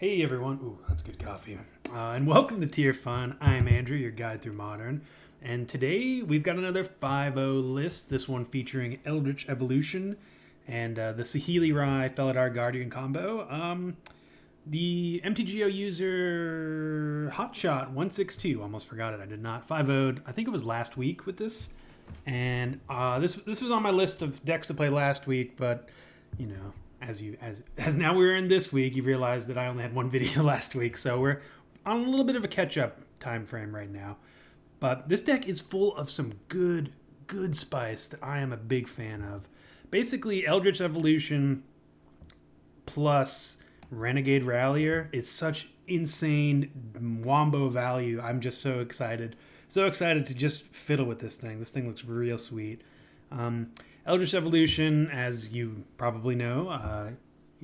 Hey everyone, ooh, that's good coffee. And welcome to Tier Fun. I'm Andrew, your guide through Modern. And today we've got another 5-0 list, this one featuring Eldritch Evolution and the Saheeli Rai Felidar Guardian combo. The MTGO user Hotshot162, almost forgot it, I did not. 5-0'd, I think it was last week with this. And this was on my list of decks to play last week, but you know, as now we're in this week, you realize that I only had one video last week, so we're on a little bit of a catch-up time frame right now. But this deck is full of some good spice that I am a big fan of. Basically, Eldritch Evolution plus Renegade Rallier is such insane wombo value. I'm just so excited. So excited to just fiddle with this thing. This thing looks real sweet. Eldritch Evolution, as you probably know,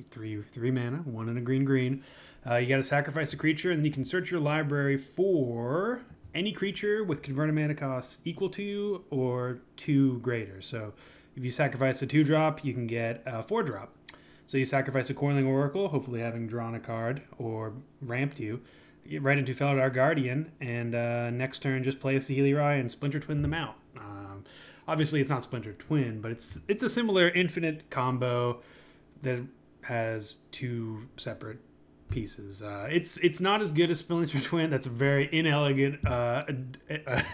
three mana, 1 and a green. You got to sacrifice a creature, and then you can search your library for any creature with converted mana costs equal to or 2 greater. So if you sacrifice a 2-drop, you can get a 4-drop. So you sacrifice a Coiling Oracle, hopefully having drawn a card or ramped you, get right into Felidar Guardian, and next turn just play a Saheeli Rai and Splinter Twin them out. Obviously, it's not Splinter Twin, but it's a similar infinite combo that has 2 separate pieces. It's not as good as Splinter Twin. That's a very inelegant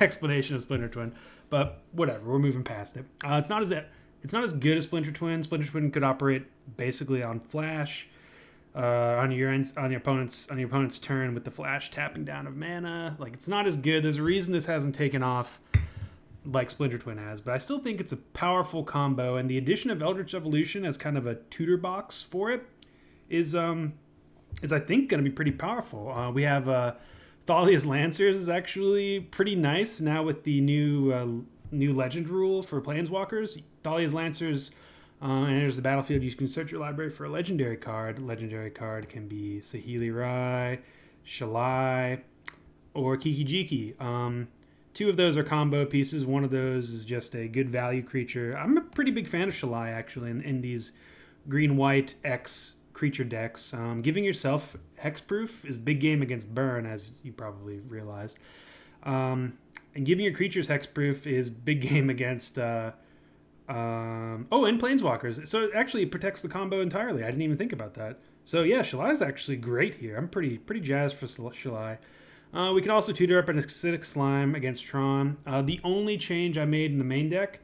explanation of Splinter Twin, but whatever. We're moving past it. It's not as good as Splinter Twin. Splinter Twin could operate basically on flash on your opponent's turn with the flash tapping down of mana. Like, it's not as good. There's a reason this hasn't taken off like Splinter Twin has, but I still think it's a powerful combo, and the addition of Eldritch Evolution as kind of a tutor box for it is I think going to be pretty powerful. We have Thalia's Lancers is actually pretty nice now with the new legend rule for Planeswalkers. Thalia's Lancers enters the battlefield. You can search your library for a legendary card. Legendary card can be Saheeli Rai, Shalai, or Kiki-Jiki. 2 of those are combo pieces. One of those is just a good value creature. I'm a pretty big fan of Shalai, actually, in these green-white X creature decks. Giving yourself hexproof is big game against burn, as you probably realized. And giving your creatures hexproof is big game against... and Planeswalkers. So actually it protects the combo entirely. I didn't even think about that. So yeah, Shalai is actually great here. I'm pretty jazzed for Shalai. We can also tutor up an Acidic Slime against Tron. The only change I made in the main deck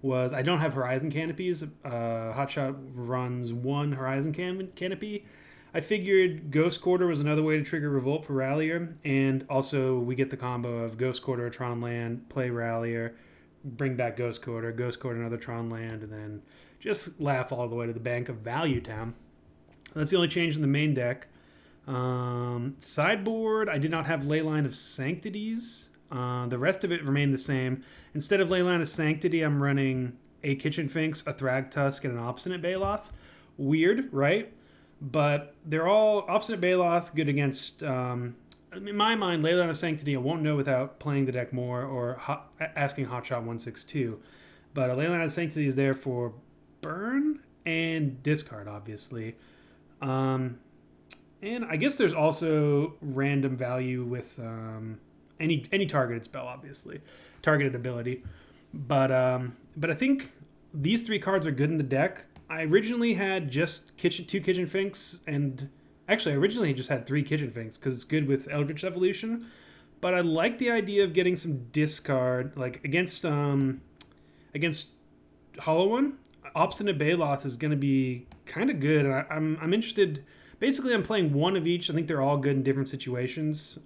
was I don't have Horizon Canopies. Hotshot runs 1 Horizon Canopy. I figured Ghost Quarter was another way to trigger Revolt for Rallier, and also we get the combo of Ghost Quarter, Tron Land, play Rallier, bring back Ghost Quarter, another Tron Land, and then just laugh all the way to the bank of Value Town. That's the only change in the main deck. Sideboard, I did not have Leyline of Sanctities. The rest of it remained the same. Instead of Leyline of Sanctity, I'm running a Kitchen Finks, a Thragtusk, and an Obstinate Baloth. Weird, right? But they're all Obstinate Baloth good against... in my mind, Leyline of Sanctity I won't know without playing the deck more or asking Hotshot162. But a Leyline of Sanctity is there for burn and discard, obviously. And I guess there's also random value with any targeted spell, obviously, targeted ability. But I think these 3 cards are good in the deck. I originally had just 2 Kitchen Finks, and actually I originally just had 3 Kitchen Finks because it's good with Eldritch Evolution. But I like the idea of getting some discard, like against Hollow One. Obstinate Baloth is going to be kind of good, and I'm interested. Basically, I'm playing 1 of each. I think they're all good in different situations.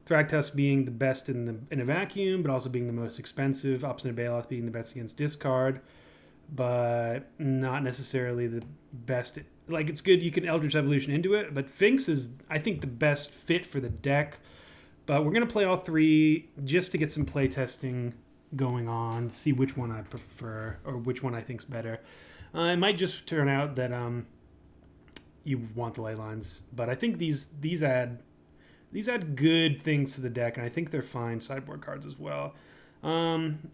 Thragtusk being the best in a vacuum, but also being the most expensive. Obstinate Baloth being the best against discard, but not necessarily the best. Like, it's good you can Eldritch Evolution into it, but Finks is, I think, the best fit for the deck. But we're going to play all 3 just to get some play testing going on, see which one I prefer or which one I think's better. It might just turn out that... you want the ley lines, but I think these add good things to the deck, and I think they're fine sideboard cards as well.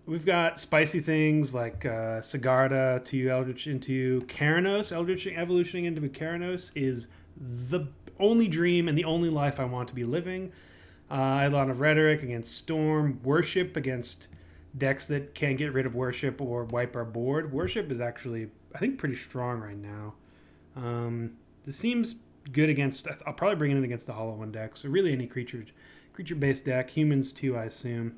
We've got spicy things like Sigarda to Eldritch into Keranos. Eldritch evolutioning into Keranos is the only dream and the only life I want to be living. Eidolon of Rhetoric against Storm. Worship against decks that can't get rid of Worship or wipe our board. Worship is actually, I think, pretty strong right now. This seems good against, I'll probably bring it in against the Hollow One deck. So really any creature-based deck. Humans too, I assume.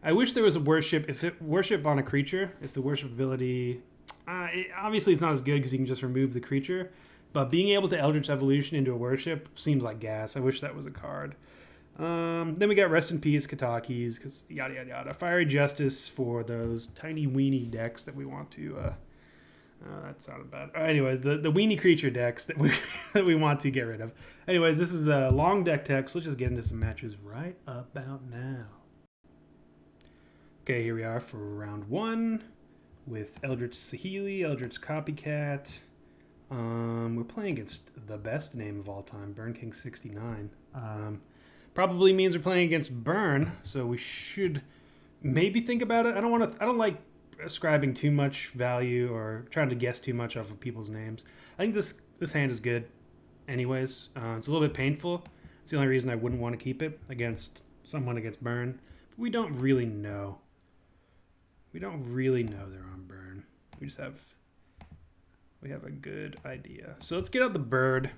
I wish there was a worship. Worship on a creature, if the worship ability, obviously it's not as good because you can just remove the creature, but being able to Eldritch Evolution into a worship seems like gas. I wish that was a card. Then we got Rest in Peace, Katakis, because yada yada yada. Fiery Justice for those tiny weenie decks that we want to. That sounded bad. Anyways, the weenie creature decks that we that we want to get rid of. Anyways, this is a long deck text. Let's just get into some matches right about now. Okay, here we are for round 1 with Eldritch Saheeli, Eldritch Copycat. We're playing against the best name of all time, Burn King 69. Probably means we're playing against Burn, so we should maybe think about it. I don't like ascribing too much value or trying to guess too much off of people's names. I think this hand is good anyways. It's a little bit painful. It's the only reason I wouldn't want to keep it against someone against Burn. But we don't really know. We don't really know they're on Burn. We have a good idea. So let's get out the bird.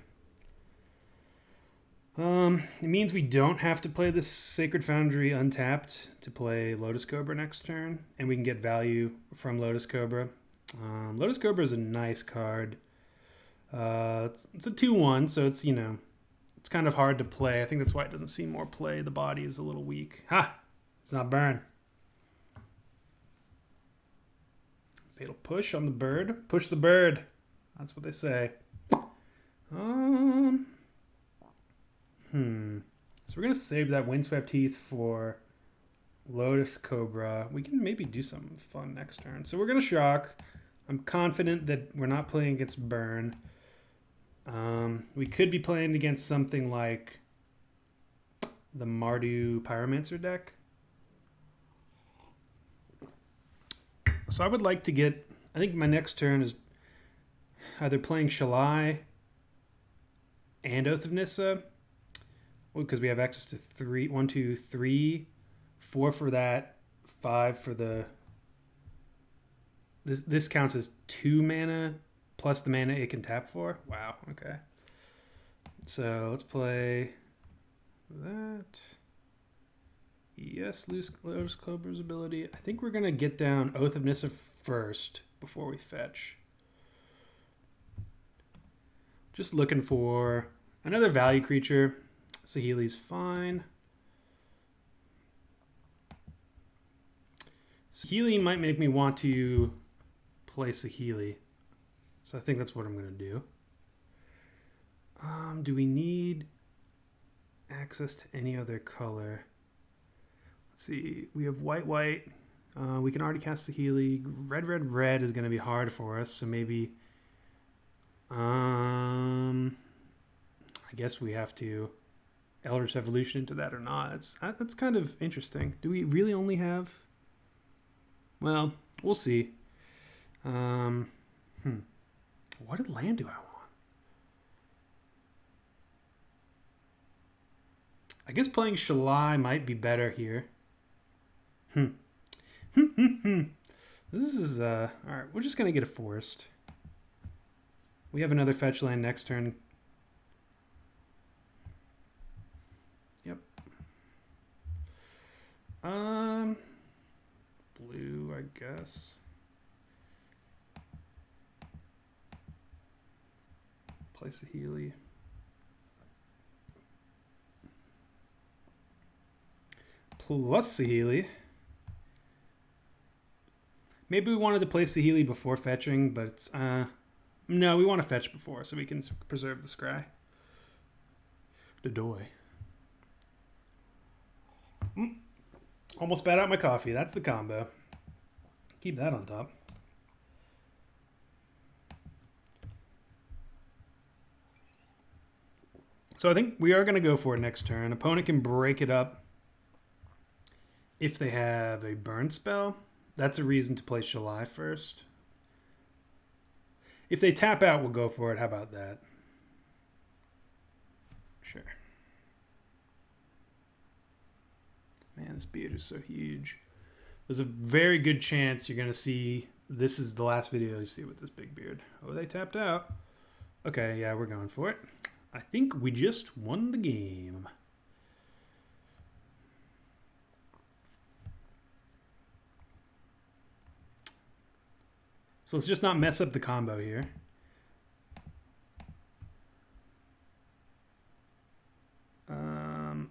It means we don't have to play this Sacred Foundry untapped to play Lotus Cobra next turn, and we can get value from Lotus Cobra. Lotus Cobra is a nice card. It's a 2/1, so it's, it's kind of hard to play. I think that's why it doesn't see more play. The body is a little weak. Ha! It's not Burn. Fatal Push on the bird. Push the bird. That's what they say. So we're going to save that Windswept Heath for Lotus Cobra. We can maybe do something fun next turn. So we're going to Shock. I'm confident that we're not playing against Burn. We could be playing against something like the Mardu Pyromancer deck. So I would like to get, I think my next turn is either playing Shalai and Oath of Nissa, because we have access to 3, 1, 2, 3, 4 for that, 5 for the, this counts as 2 mana plus the mana it can tap for. Wow, okay. So let's play that. Yes, Lotus Cobra's ability. I think we're going to get down Oath of Nissa first before we fetch. Just looking for another value creature. Saheeli's fine. Saheeli might make me want to play Saheeli. So I think that's what I'm going to do. Do we need access to any other color? Let's see. We have white. We can already cast Saheeli. Red is going to be hard for us. So maybe... I guess we have to Eldritch Evolution into that or not. That's kind of interesting. Do we really only have... Well, we'll see. What land do I want? I guess playing Shalai might be better here. This is, alright, we're just going to get a forest. We have another fetch land next turn. Yep. Blue, I guess. Play Saheeli. Plus Saheeli. Maybe we wanted to play Saheeli before fetching, but it's, no, we want to fetch before so we can preserve the scry. Dodoy. Almost spat out my coffee. That's the combo. Keep that on top. So I think we are going to go for it next turn. Opponent can break it up if they have a burn spell, that's a reason to play Shalai first. If they tap out, we'll go for it. How about that? Sure. Man, this beard is so huge. There's a very good chance you're going to see... This is the last video you see with this big beard. Oh, they tapped out. Okay, yeah, we're going for it. I think we just won the game. So let's just not mess up the combo here.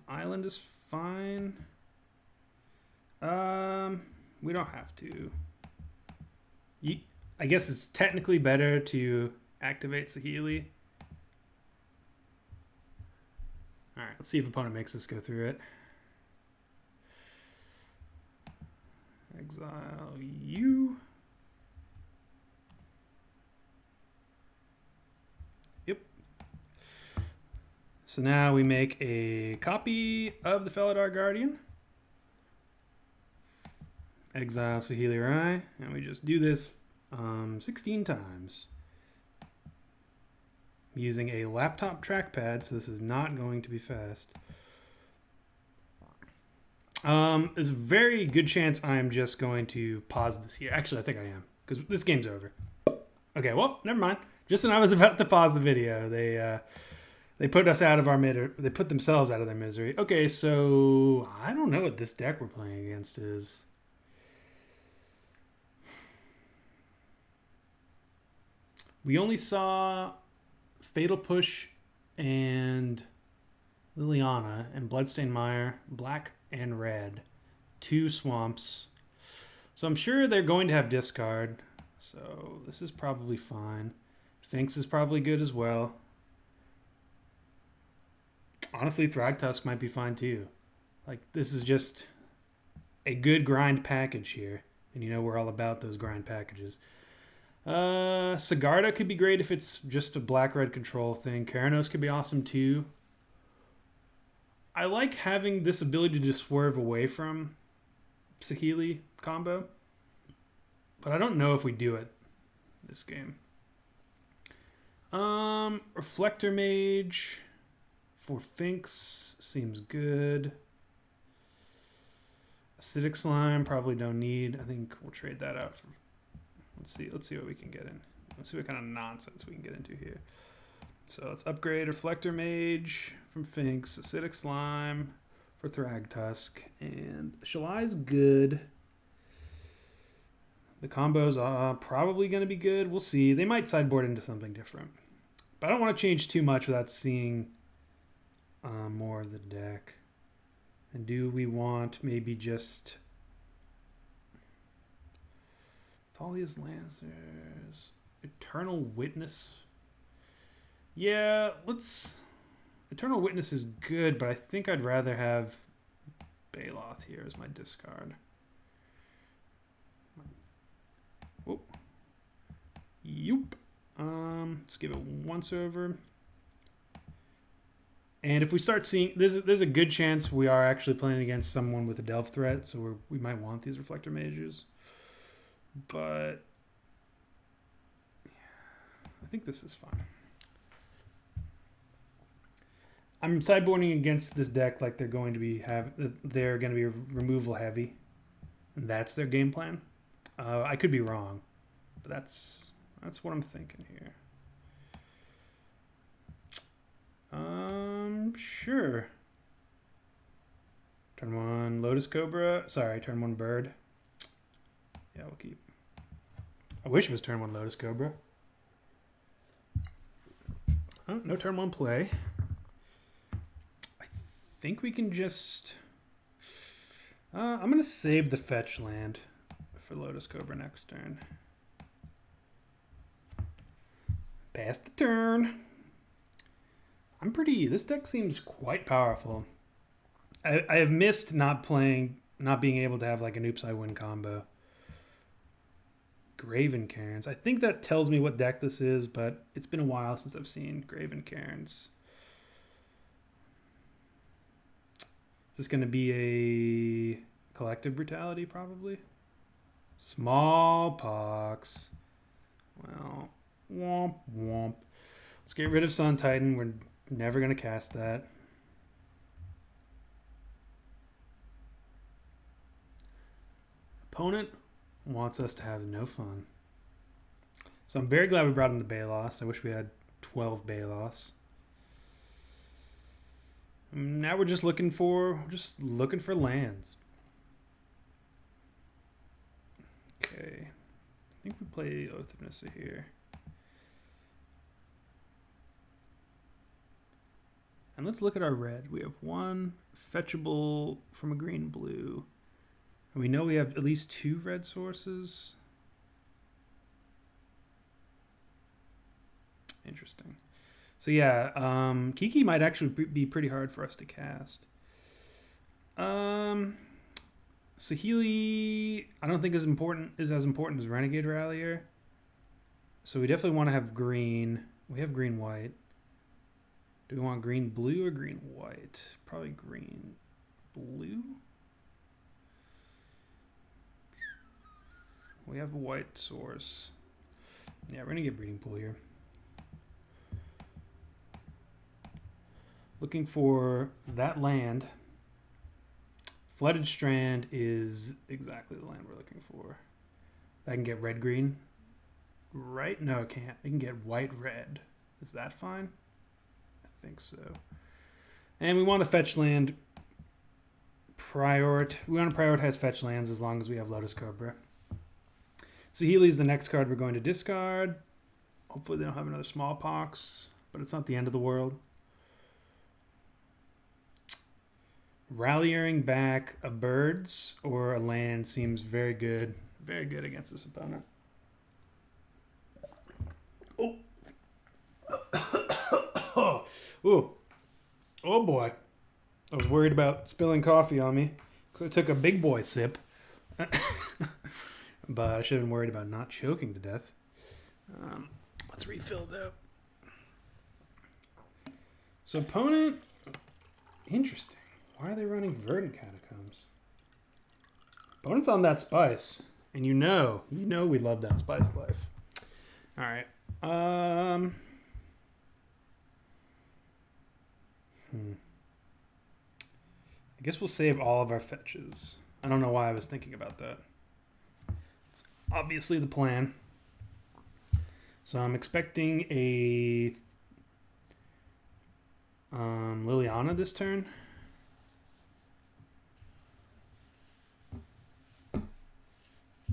Island is fine. We don't have to. I guess it's technically better to activate Saheeli. All right, let's see if opponent makes us go through it. Exile you. Yep. So now we make a copy of the Felidar Guardian. Exile Saheeli Rai, and we just do this 16 times. I'm using a laptop trackpad, so this is not going to be fast. There's a very good chance I'm just going to pause this here. Actually, I think I am, because this game's over. Okay, well, never mind. Just when I was about to pause the video, they put us out of our they put themselves out of their misery. Okay, so I don't know what this deck we're playing against is. We only saw Fatal Push and Liliana and Bloodstained Mire, black and red. 2 swamps. So I'm sure they're going to have discard. So this is probably fine. Sphinx is probably good as well. Honestly, Thragtusk might be fine too. Like, this is just a good grind package here. And you know we're all about those grind packages. Sigarda could be great if it's just a black-red control thing. Keranos could be awesome too. I like having this ability to swerve away from Saheeli combo, but I don't know if we do it this game. Reflector Mage for Finks seems good. Acidic Slime probably don't need. I think we'll trade that out for... Let's see what we can get in. Let's see what kind of nonsense we can get into here. So let's upgrade Reflector Mage from Finks, Acidic Slime for Thragtusk, and Shalai's good. The combos are probably going to be good. We'll see. They might sideboard into something different. But I don't want to change too much without seeing more of the deck. And do we want maybe just... Thalia's Lancers, Eternal Witness. Yeah, let's... Eternal Witness is good, but I think I'd rather have Baloth here as my discard. Oh. Yoop. Let's give it once over. And if we start seeing... There's a good chance we are actually playing against someone with a Delve threat, so we might want these Reflector Mages. But I think this is fine. I'm sideboarding against this deck like they're going to be removal heavy. And that's their game plan. I could be wrong, but that's what I'm thinking here. Sure. Turn 1 Lotus Cobra. Sorry, turn 1 Bird. Yeah, we'll keep. I wish it was turn 1 Lotus Cobra. Oh, no turn 1 play. I think we can just... I'm going to save the fetch land for Lotus Cobra next turn. Pass the turn. This deck seems quite powerful. I have missed not being able to have like an oops I win combo. Graven Cairns. I think that tells me what deck this is, but it's been a while since I've seen Graven Cairns. Is this going to be a Collective Brutality, probably. Smallpox. Well, womp womp. Let's get rid of Sun Titan. We're never going to cast that. Opponent wants us to have no fun. So I'm very glad we brought in the Balos. I wish we had 12 Balos. Now we're just looking for lands. Okay. I think we play Oath of Nissa here. And let's look at our red. We have one fetchable from a green-blue. And we know we have at least 2 red sources. Interesting. So yeah, Kiki might actually be pretty hard for us to cast. Saheeli, I don't think is as important as Renegade Rallier. So we definitely want to have green. We have green-white. Do we want green-blue or green-white? Probably green-blue. We have a white source. Yeah, we're going to get Breeding Pool here. Looking for that land. Flooded Strand is exactly the land we're looking for. I can get red-green. Right? No, it can't. I can get white-red. Is that fine? I think so. And we want to fetch land. We want to prioritize fetch lands as long as we have Lotus Cobra. Saheeli's the next card we're going to discard. Hopefully they don't have another Smallpox, but it's not the end of the world. Rallying back a birds or a land seems very good against this opponent. Oh. Ooh. Oh boy. I was worried about spilling coffee on me because I took a big boy sip. But I should have been worried about not choking to death. Let's refill though. So opponent, interesting. Why are they running Verdant Catacombs? Opponent's on that spice, and you know we love that spice life. All right. I guess we'll save all of our fetches. I don't know why I was thinking about that. It's obviously the plan. So I'm expecting a Liliana this turn.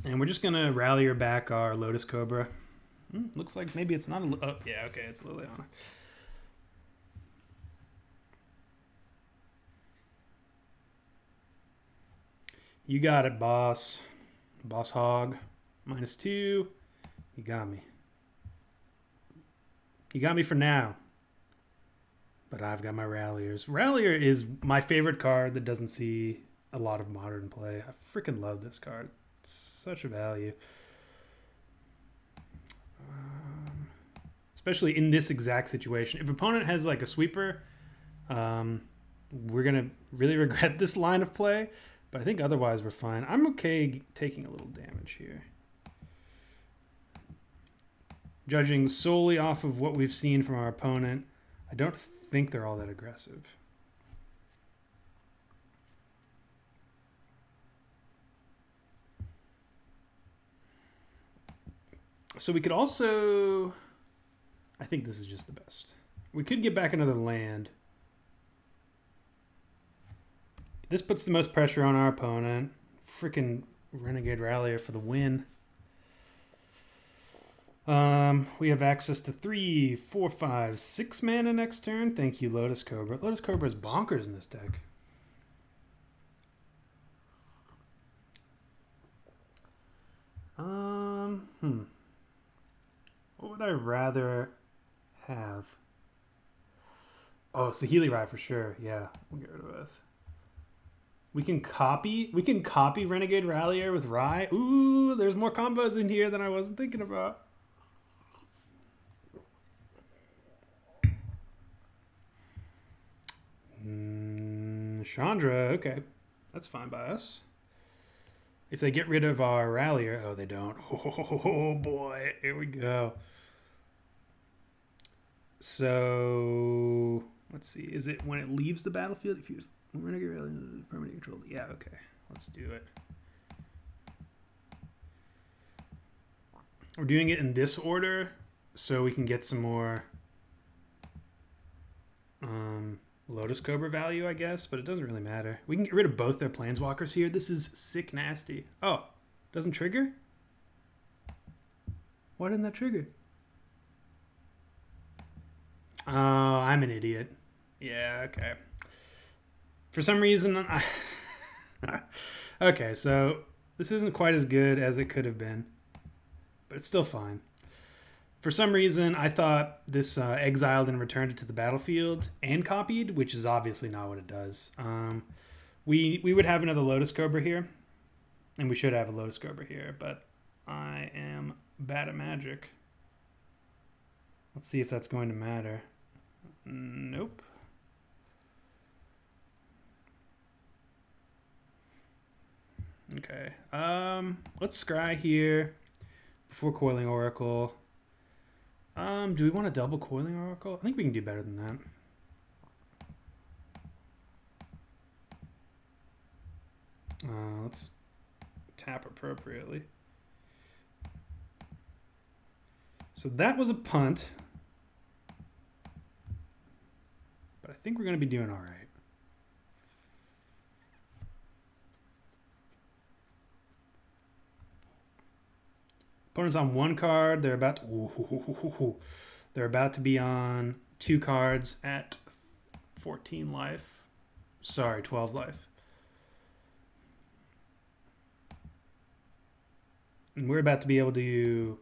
And we're just going to rally her back our Lotus Cobra. Looks like maybe it's not a... Oh, yeah, okay, it's Liliana. You got it, boss. Boss Hog. -2. You got me. You got me for now. But I've got my Ralliers. Rallier is my favorite card that doesn't see a lot of modern play. I freaking love this card. It's such a value. Especially in this exact situation. If opponent has like a sweeper, we're going to really regret this line of play. But I think otherwise we're fine. I'm okay taking a little damage here. Judging solely off of what we've seen from our opponent, I don't think they're all that aggressive. So we could also... I think this is just the best. We could get back another land. This puts the most pressure on our opponent. Freaking Renegade Rallier for the win. We have access to 3, 4, 5, 6 mana next turn. Thank you, Lotus Cobra. Lotus Cobra is bonkers in this deck. What would I rather have? Oh, Saheeli Rai for sure. Yeah, we'll get rid of both. We can copy Renegade Rallier with Rai. Ooh, there's more combos in here than I wasn't thinking about. Chandra, okay. That's fine by us. If they get rid of our Rallier... Oh, they don't. Oh, boy. Here we go. So... Let's see. Is it when it leaves the battlefield? If you Renegade Rallier permanently controlled... Yeah, okay. Let's do it. We're doing it in this order so we can get some more Lotus Cobra value, I guess, but it doesn't really matter. We can get rid of both their Planeswalkers here. This is sick nasty. Oh, doesn't trigger? Why didn't that trigger? Oh, I'm an idiot. Yeah, okay. For some reason, okay, so this isn't quite as good as it could have been, but it's still fine. For some reason, I thought this exiled and returned it to the battlefield and copied, which is obviously not what it does. We would have another Lotus Cobra here, and we should have a Lotus Cobra here, but I am bad at Magic. Let's see if that's going to matter. Nope. Okay. Let's scry here before Coiling Oracle. Do we want a double Coiling Oracle? I think we can do better than that. Let's tap appropriately. So that was a punt. But I think we're going to be doing all right. Opponent's on one card. They're about to be on 2 cards at 14 life. Sorry, 12 life. And we're about to be able to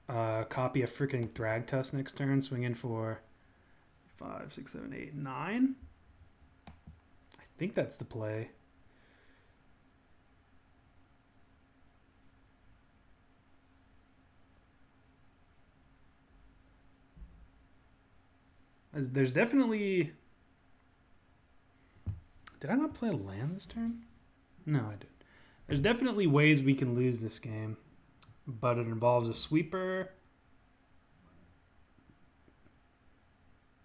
copy a freaking Thragtusk next turn. Swing in for 5, 6, 7, 8, 9. I think that's the play. There's definitely... Did I not play a land this turn? No, I did. There's definitely ways we can lose this game, but it involves a sweeper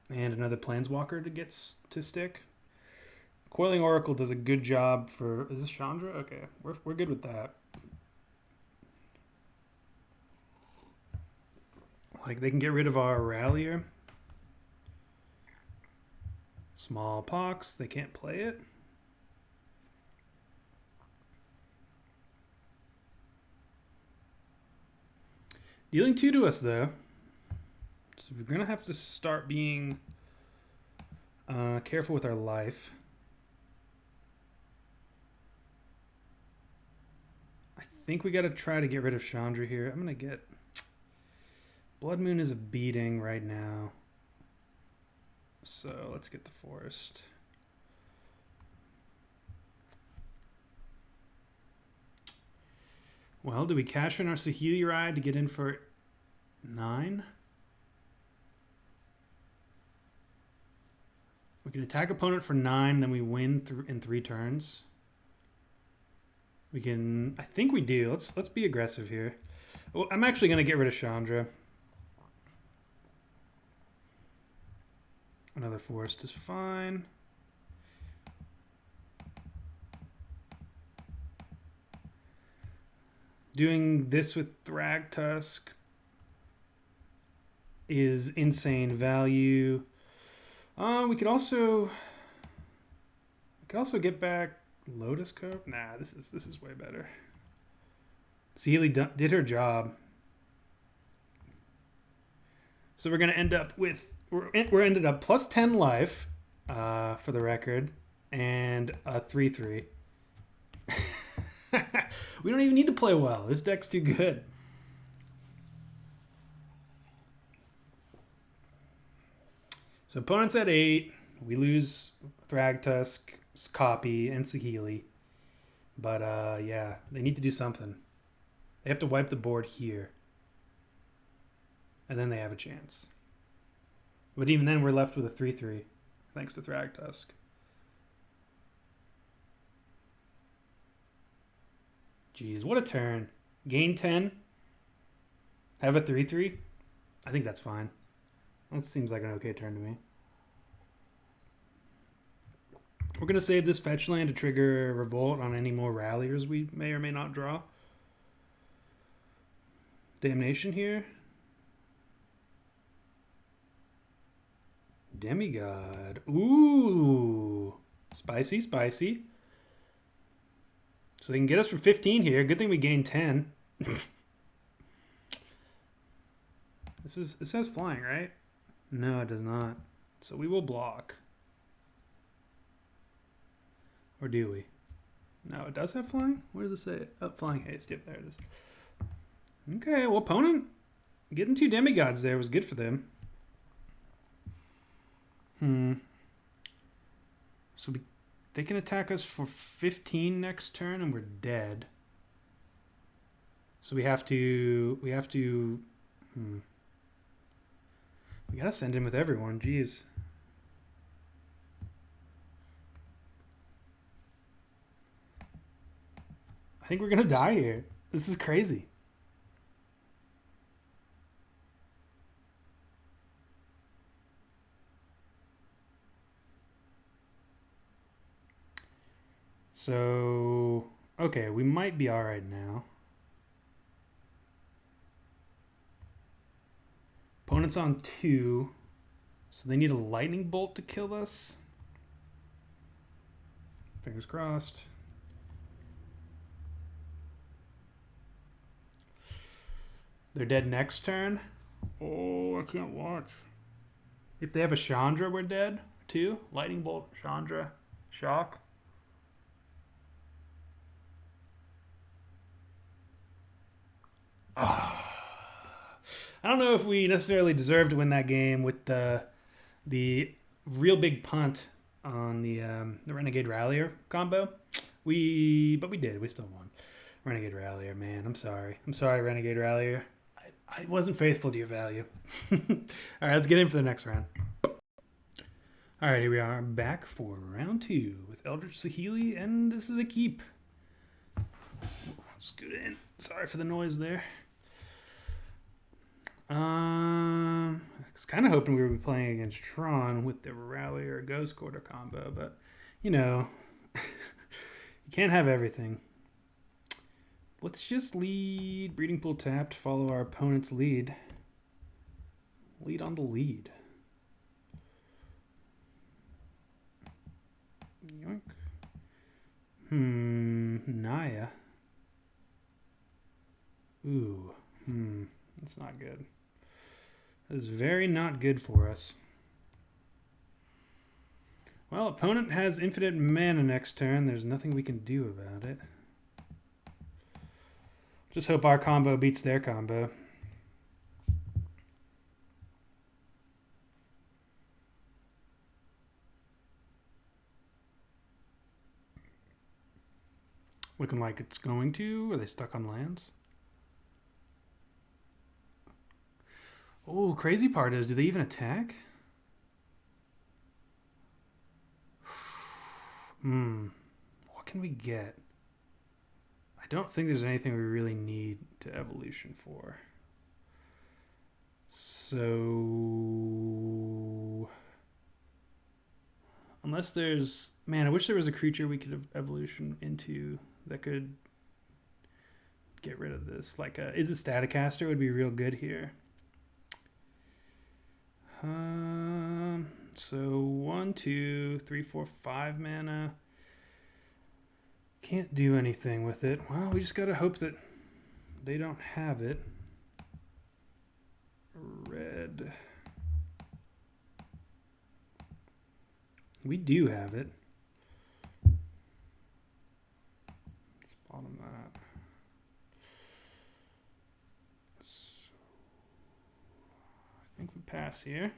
and another Planeswalker to get to stick. Coiling Oracle does a good job for... Is this Chandra? Okay, we're good with that. Like, they can get rid of our Rallier. Smallpox, they can't play it. Dealing 2 to us, though. So we're going to have to start being careful with our life. I think we got to try to get rid of Chandra here. I'm going to get... Blood Moon is a beating right now. So let's get the forest. Well, do we cash in our Saheeli ride to get in for 9? We can attack opponent for 9, then we win in 3 turns. We can... I think we do. Let's be aggressive here. Well, I'm actually going to get rid of Chandra. Another forest is fine. Doing this with Thragtusk is insane value. We could also get back Lotus Cobra. Nah, this is way better. Saheeli did her job. So we're gonna end up with we're ended up plus 10 life, for the record, and a 3/3. We don't even need to play well. This deck's too good. So opponent's at 8. We lose Thragtusk, copy, and Saheeli. But yeah, they need to do something. They have to wipe the board here. And then they have a chance. But even then, we're left with a 3/3, thanks to Thragtusk. Jeez, what a turn. Gain 10. Have a 3-3. I think that's fine. That seems like an okay turn to me. We're going to save this fetch land to trigger Revolt on any more Ralliers we may or may not draw. Damnation here. Demigod. Ooh. Spicy, spicy. So they can get us for 15 here. Good thing we gained 10. It says flying, right? No, it does not. So we will block. Or do we? No, it does have flying? Where does it say? Oh, flying haste. Yep, there it is. Okay, well, opponent getting 2 demigods there was good for them. So they can attack us for 15 next turn and we're dead. So we gotta send in with everyone, jeez. I think we're gonna die here. This is crazy. So, okay, we might be all right now. Opponent's on 2, so they need a lightning bolt to kill us. Fingers crossed. They're dead next turn. Oh, I can't watch. If they have a Chandra, we're dead too. Lightning bolt, Chandra, shock. Oh. I don't know if we necessarily deserve to win that game with the real big punt on the Renegade Rallier combo. But we did. We still won. Renegade Rallier, man. I'm sorry. I'm sorry, Renegade Rallier. I wasn't faithful to your value. All right, let's get in for the next round. All right, here we are back for round 2 with Eldritch Saheeli, and this is a keep. Scoot in. Sorry for the noise there. I was kind of hoping we would be playing against Tron with the Rallier Ghost Quarter combo, but, you know, you can't have everything. Let's just lead Breeding Pool tapped, follow our opponent's lead. Lead on the lead. Yoink. Naya. Ooh. That's not good. That is very not good for us. Well, opponent has infinite mana next turn. There's nothing we can do about it. Just hope our combo beats their combo. Looking like it's going to. Are they stuck on lands? Oh, crazy part is, do they even attack? What can we get? I don't think there's anything we really need to evolution for. So, unless there's, man, I wish there was a creature we could have evolution into that could get rid of this. Like is it Staticaster would be real good here. So 1, 2, 3, 4, 5 mana. Can't do anything with it. Well, we just gotta hope that they don't have it. Red. We do have it. Let's bottom that. So, I think we pass here.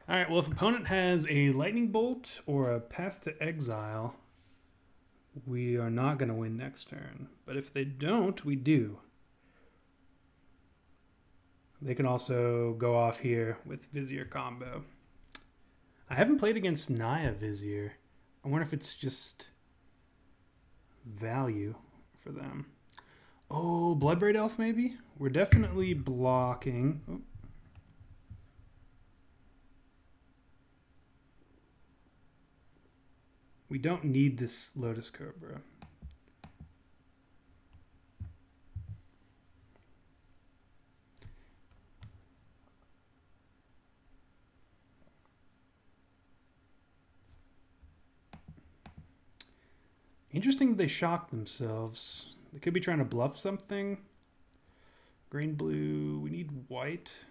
All right, well, if opponent has a Lightning Bolt or a Path to Exile, we are not going to win next turn. But if they don't, we do. They can also go off here with Vizier combo. I haven't played against Naya Vizier. I wonder if it's just value for them. Oh, Bloodbraid Elf maybe? We're definitely blocking. Oh. We don't need this Lotus Cobra. Interesting they shocked themselves. They could be trying to bluff something. Green, blue, we need white.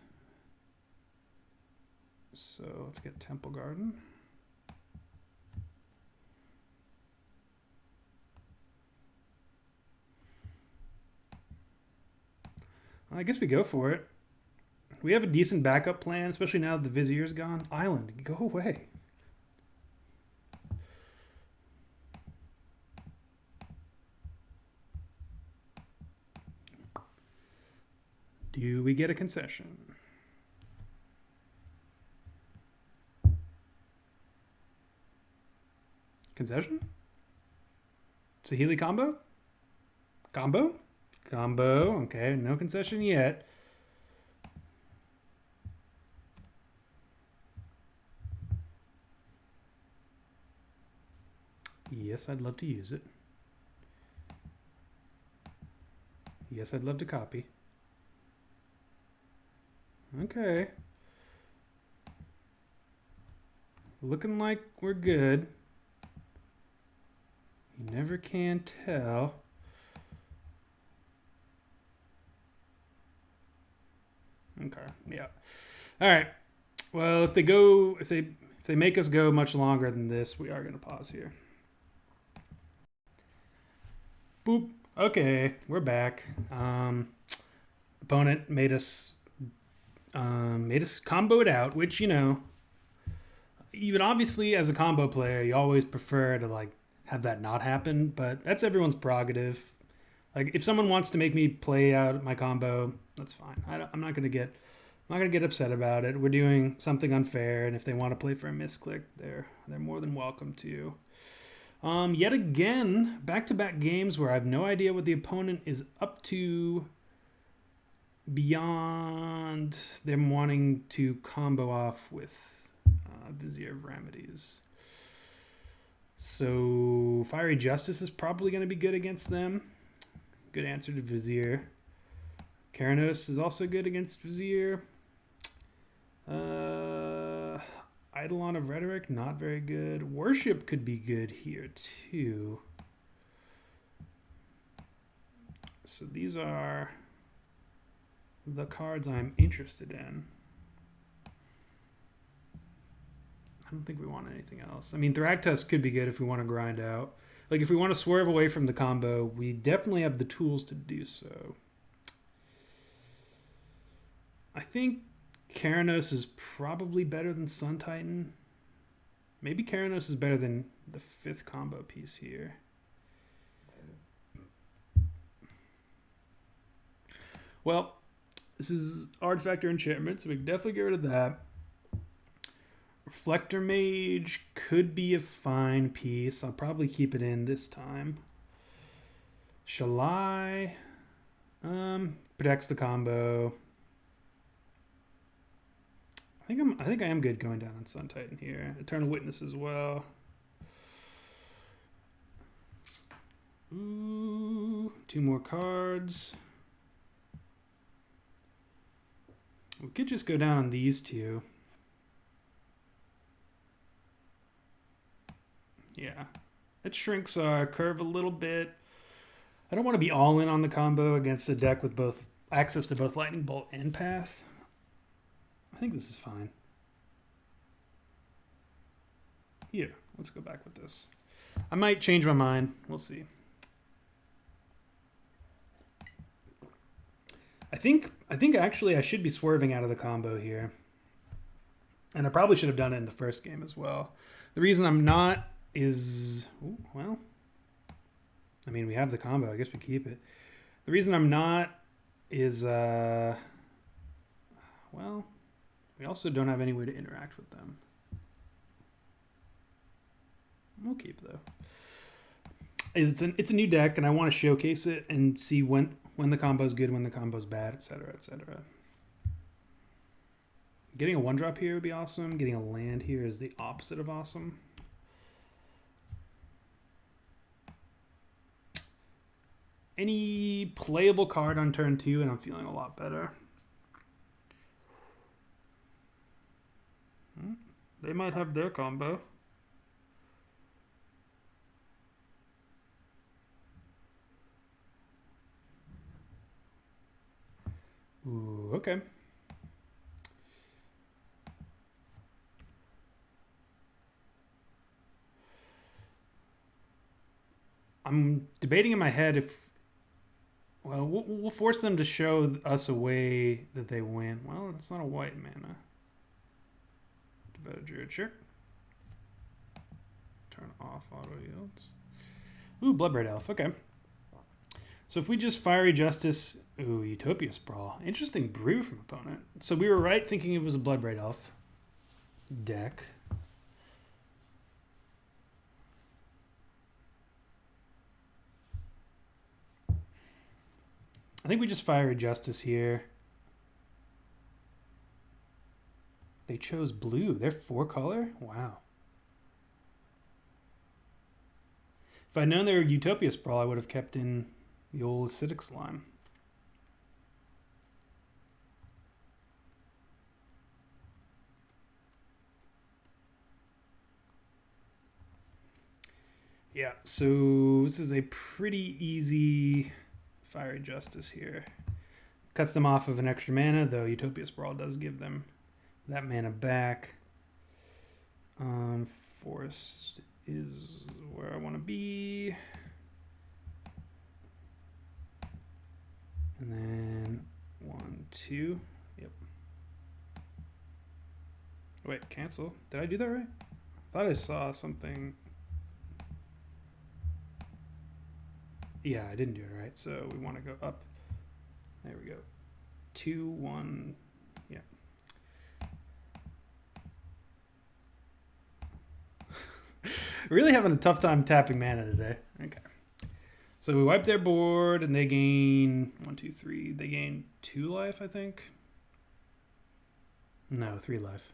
So let's get Temple Garden. I guess we go for it. We have a decent backup plan, especially now that the Vizier's gone. Island, go away. Do we get a concession? Concession? Saheeli combo? Combo? Combo. Okay, no concession yet. Yes, I'd love to use it. Yes, I'd love to copy. Okay. Looking like we're good. You never can tell. Okay, yeah. All right. Well, if they make us go much longer than this, we are going to pause here. Boop. Okay, we're back. Opponent made us combo it out, which, you know, even obviously as a combo player, you always prefer to like have that not happen, but that's everyone's prerogative. Like if someone wants to make me play out my combo, that's fine. I'm not gonna get upset about it. We're doing something unfair, and if they want to play for a misclick, they're more than welcome to. Yet again, back-to-back games where I have no idea what the opponent is up to beyond them wanting to combo off with Vizier of Remedies. So Fiery Justice is probably going to be good against them. Good answer to Vizier. Keranos is also good against Vizier. Eidolon of Rhetoric, not very good. Worship could be good here too. So these are the cards I'm interested in. I don't think we want anything else. I mean, Thragtusk could be good if we want to grind out. Like, if we want to swerve away from the combo, we definitely have the tools to do so. I think Keranos is probably better than Sun Titan. Maybe Keranos is better than the 5th combo piece here. Well, this is Artifact or Enchantment, so we can definitely get rid of that. Reflector Mage could be a fine piece. I'll probably keep it in this time. Shalai protects the combo. I think I am good going down on Sun Titan here. Eternal Witness as well. Ooh, 2 more cards. We could just go down on these 2. Yeah, it shrinks our curve a little bit. I don't want to be all in on the combo against a deck with both access to both Lightning Bolt and Path. I think this is fine. Here, let's go back with this. I might change my mind. We'll see. I think actually I should be swerving out of the combo here. And I probably should have done it in the first game as well. The reason I'm not is, well, I mean, we have the combo. I guess we keep it. The reason I'm not is, well, we also don't have any way to interact with them. We'll keep, though. it's a new deck, and I want to showcase it and see when the combo's good, when the combo's bad, etc., etc. Getting a 1-drop here would be awesome. Getting a land here is the opposite of awesome. Any playable card on turn 2, and I'm feeling a lot better. They might have their combo. Ooh, okay. I'm debating in my head if... Well, we'll force them to show us a way that they win. Well, it's not a white mana. Devoted Druid, sure. Turn off auto yields. Ooh, Bloodbraid Elf, okay. So if we just Fiery Justice... Ooh, Utopia Sprawl. Interesting brew from opponent. So we were right thinking it was a Bloodbraid Elf deck. I think we just Fiery Justice here. They chose blue. They're 4-color? Wow. If I'd known they were Utopia Sprawl, I would have kept in the old acidic slime. Yeah, so this is a pretty easy Fiery Justice here. Cuts them off of an extra mana, though Utopia Sprawl does give them that mana back. Forest is where I want to be. And then 1, 2. Yep. Wait, cancel. Did I do that right? I thought I saw something. Yeah, I didn't do it right. So we want to go up. There we go. 2, 1. Yeah. Really having a tough time tapping mana today. Okay. So we wipe their board and they gain 1, 2, 3. They gain 2 life, I think. No, 3 life.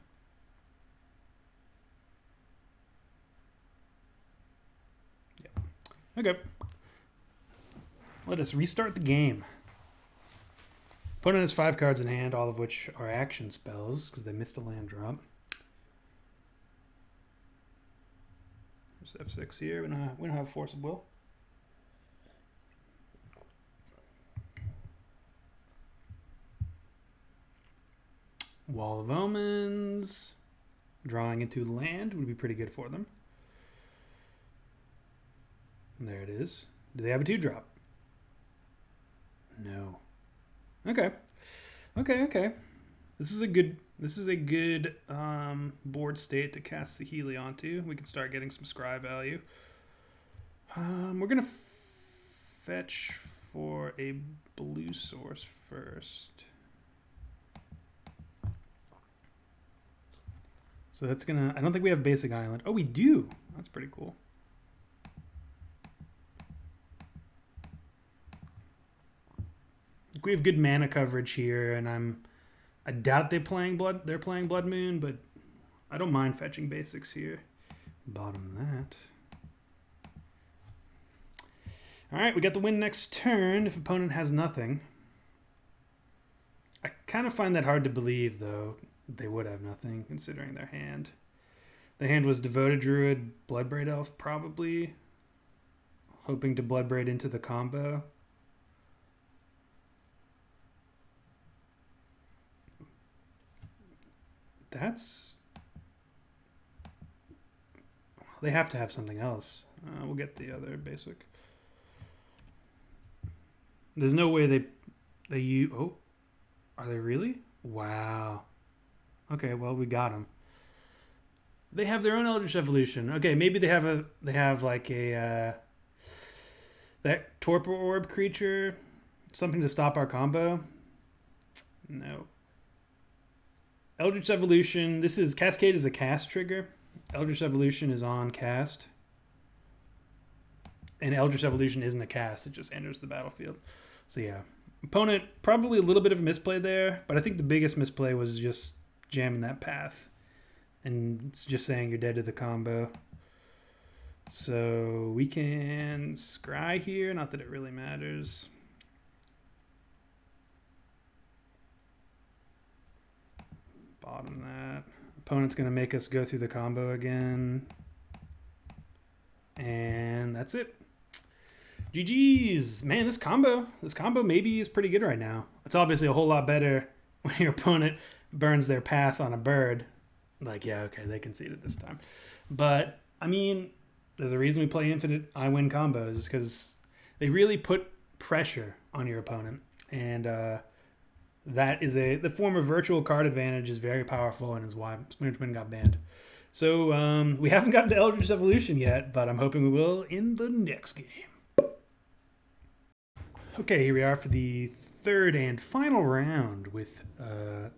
Yeah. Okay. Let us restart the game. Opponent has 5 cards in hand, all of which are action spells because they missed a land drop. There's F6 here. We don't have Force of Will. Wall of Omens. Drawing into land would be pretty good for them. And there it is. Do they have a 2-drop? No. Okay. Okay. This is a good board state to cast Saheeli onto. We can start getting some scry value. We're gonna fetch for a blue source first. So that's gonna... I don't think we have basic island. Oh, we do. That's pretty cool. We have good mana coverage here, and I doubt they're playing Blood Moon, but I don't mind fetching basics here. Bottom that. All right, we got the win next turn if opponent has nothing. I kind of find that hard to believe, though. They would have nothing, considering their hand. The hand was Devoted Druid, Bloodbraid Elf, probably. Hoping to Bloodbraid into the combo. They have to have something else. We'll get the other basic. There's no way they use... Oh, are they really? Wow. Okay, well, we got them. They have their own Eldritch Evolution. Okay, maybe they have like a that Torpor Orb creature, something to stop our combo. No. Eldritch Evolution. This is Cascade is a cast trigger. Eldritch Evolution is on cast. and Eldritch Evolution isn't a cast, it just enters the battlefield. So yeah, opponent probably a little bit of a misplay there, but I think the biggest misplay was just jamming that path and just saying you're dead to the combo. So we can scry here, not that it really matters. Bottom that. Opponent's going to make us go through the combo again. And that's it. GG's. Man, this combo maybe is pretty good right now. It's obviously a whole lot better when your opponent burns their path on a bird. Like, yeah, okay, they conceded this time. But, I mean, there's a reason we play infinite I win combos, because they really put pressure on your opponent. And that is the form of virtual card advantage is very powerful, and is why Splinter Twin got banned. So we haven't gotten to Eldritch Evolution yet, but I'm hoping we will in the next game. Okay, here we are for the third and final round with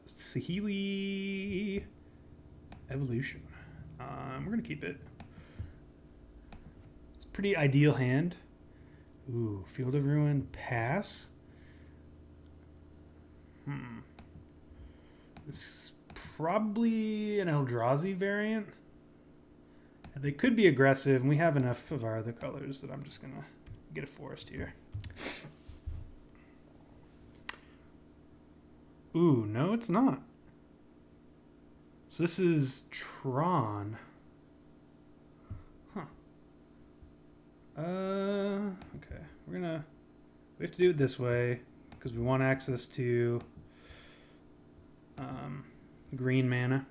Saheeli Evolution. We're going to keep it. It's a pretty ideal hand. Ooh, Field of Ruin, pass. This is probably an Eldrazi variant. They could be aggressive, and we have enough of our other colors that I'm just going to get a forest here. Ooh, no, it's not. So this is Tron. Huh. Okay. We have to do it this way because we want access to green mana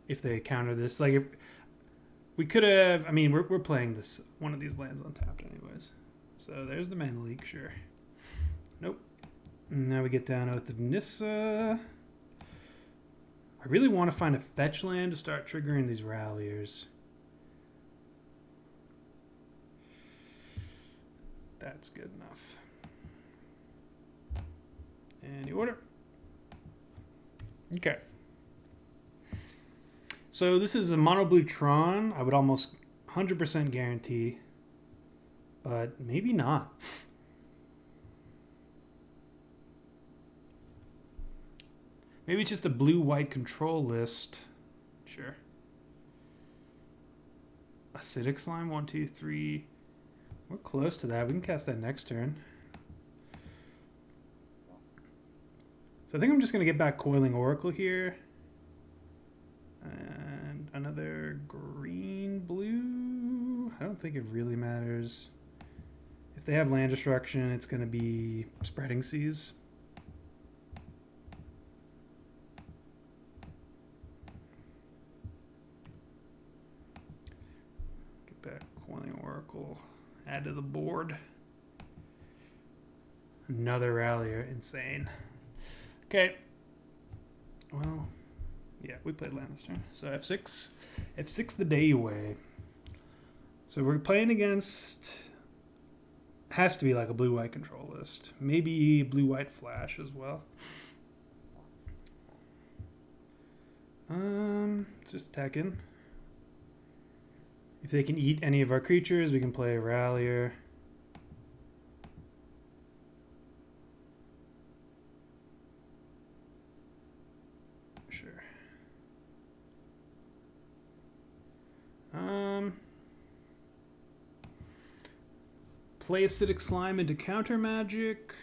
if they counter this. Like, if we could have, I mean, we're playing this one of these lands untapped anyways. So there's the mana leak, sure. Nope. Now we get down Oath of Nissa. I really want to find a fetch land to start triggering these Ralliers. That's good enough. Any order? Okay. So this is a mono blue Tron. I would almost 100% guarantee, but maybe not. Maybe it's just a blue-white control list. Sure. Acidic Slime, 1, 2, 3. We're close to that. We can cast that next turn. So I think I'm just going to get back Coiling Oracle here. And another green-blue. I don't think it really matters. If they have land destruction, it's going to be Spreading Seas. Get back Coiling Oracle. Add to the board. Another Rallier. Insane. Okay. Well, yeah, we played land this turn. So F6. F6 the day away. So we're playing against... Has to be like a blue-white control list. Maybe blue-white flash as well. Let's just attack in. If they can eat any of our creatures, we can play a Rallier. Sure. Play Acidic Slime into counter magic.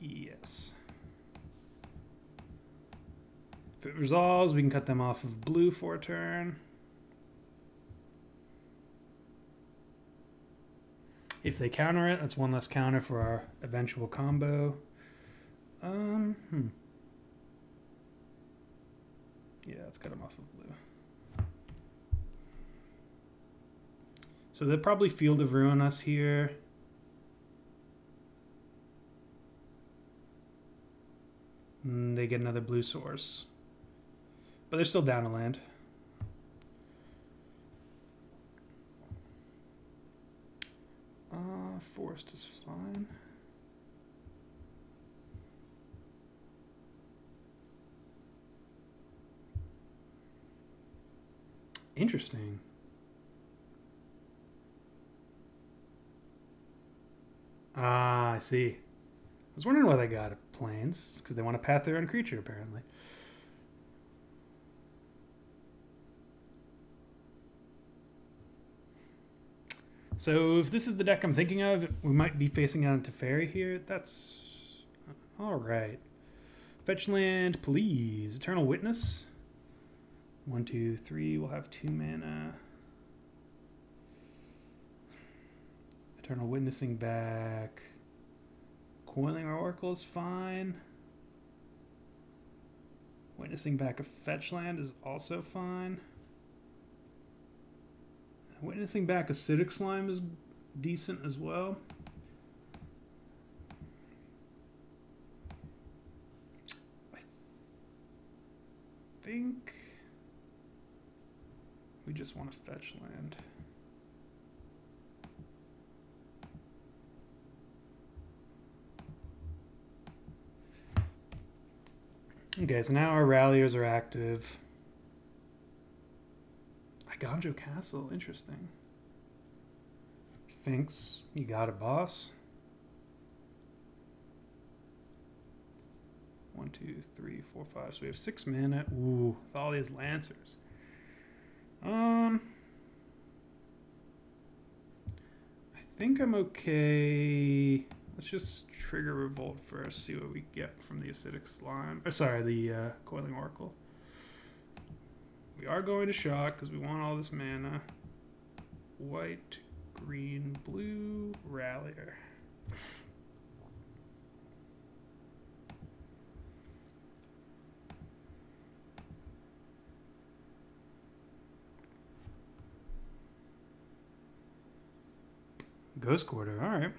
Yes. If it resolves, we can cut them off of blue for a turn. If they counter it, that's one less counter for our eventual combo. Yeah, let's cut them off of blue. So they'll probably Field of Ruin us here. They get another blue source. But they're still down a land. Forest is fine. Interesting. Ah, I see. I was wondering why they got planes, because they want to path their own creature, apparently. So if this is the deck I'm thinking of, we might be facing out into Fairy here. That's... Alright. Fetch land, please. Eternal Witness. 1, 2, 3. We'll have 2 mana. Eternal Witnessing back. Coiling Oracle is fine. Witnessing back a fetch land is also fine. Witnessing back Acidic Slime is decent as well. I think we just want to fetch land. Okay, so now our Ralliers are active. Iganjo Castle, interesting. Thinks you got it, boss. 1, 2, 3, 4, 5. So we have 6 mana. Ooh, with all these Lancers. I think I'm okay. Let's just trigger Revolt first, see what we get from the Acidic Slime. Sorry, the Coiling Oracle. We are going to shock because we want all this mana. White, green, blue, Rallier. Ghost Quarter, alright.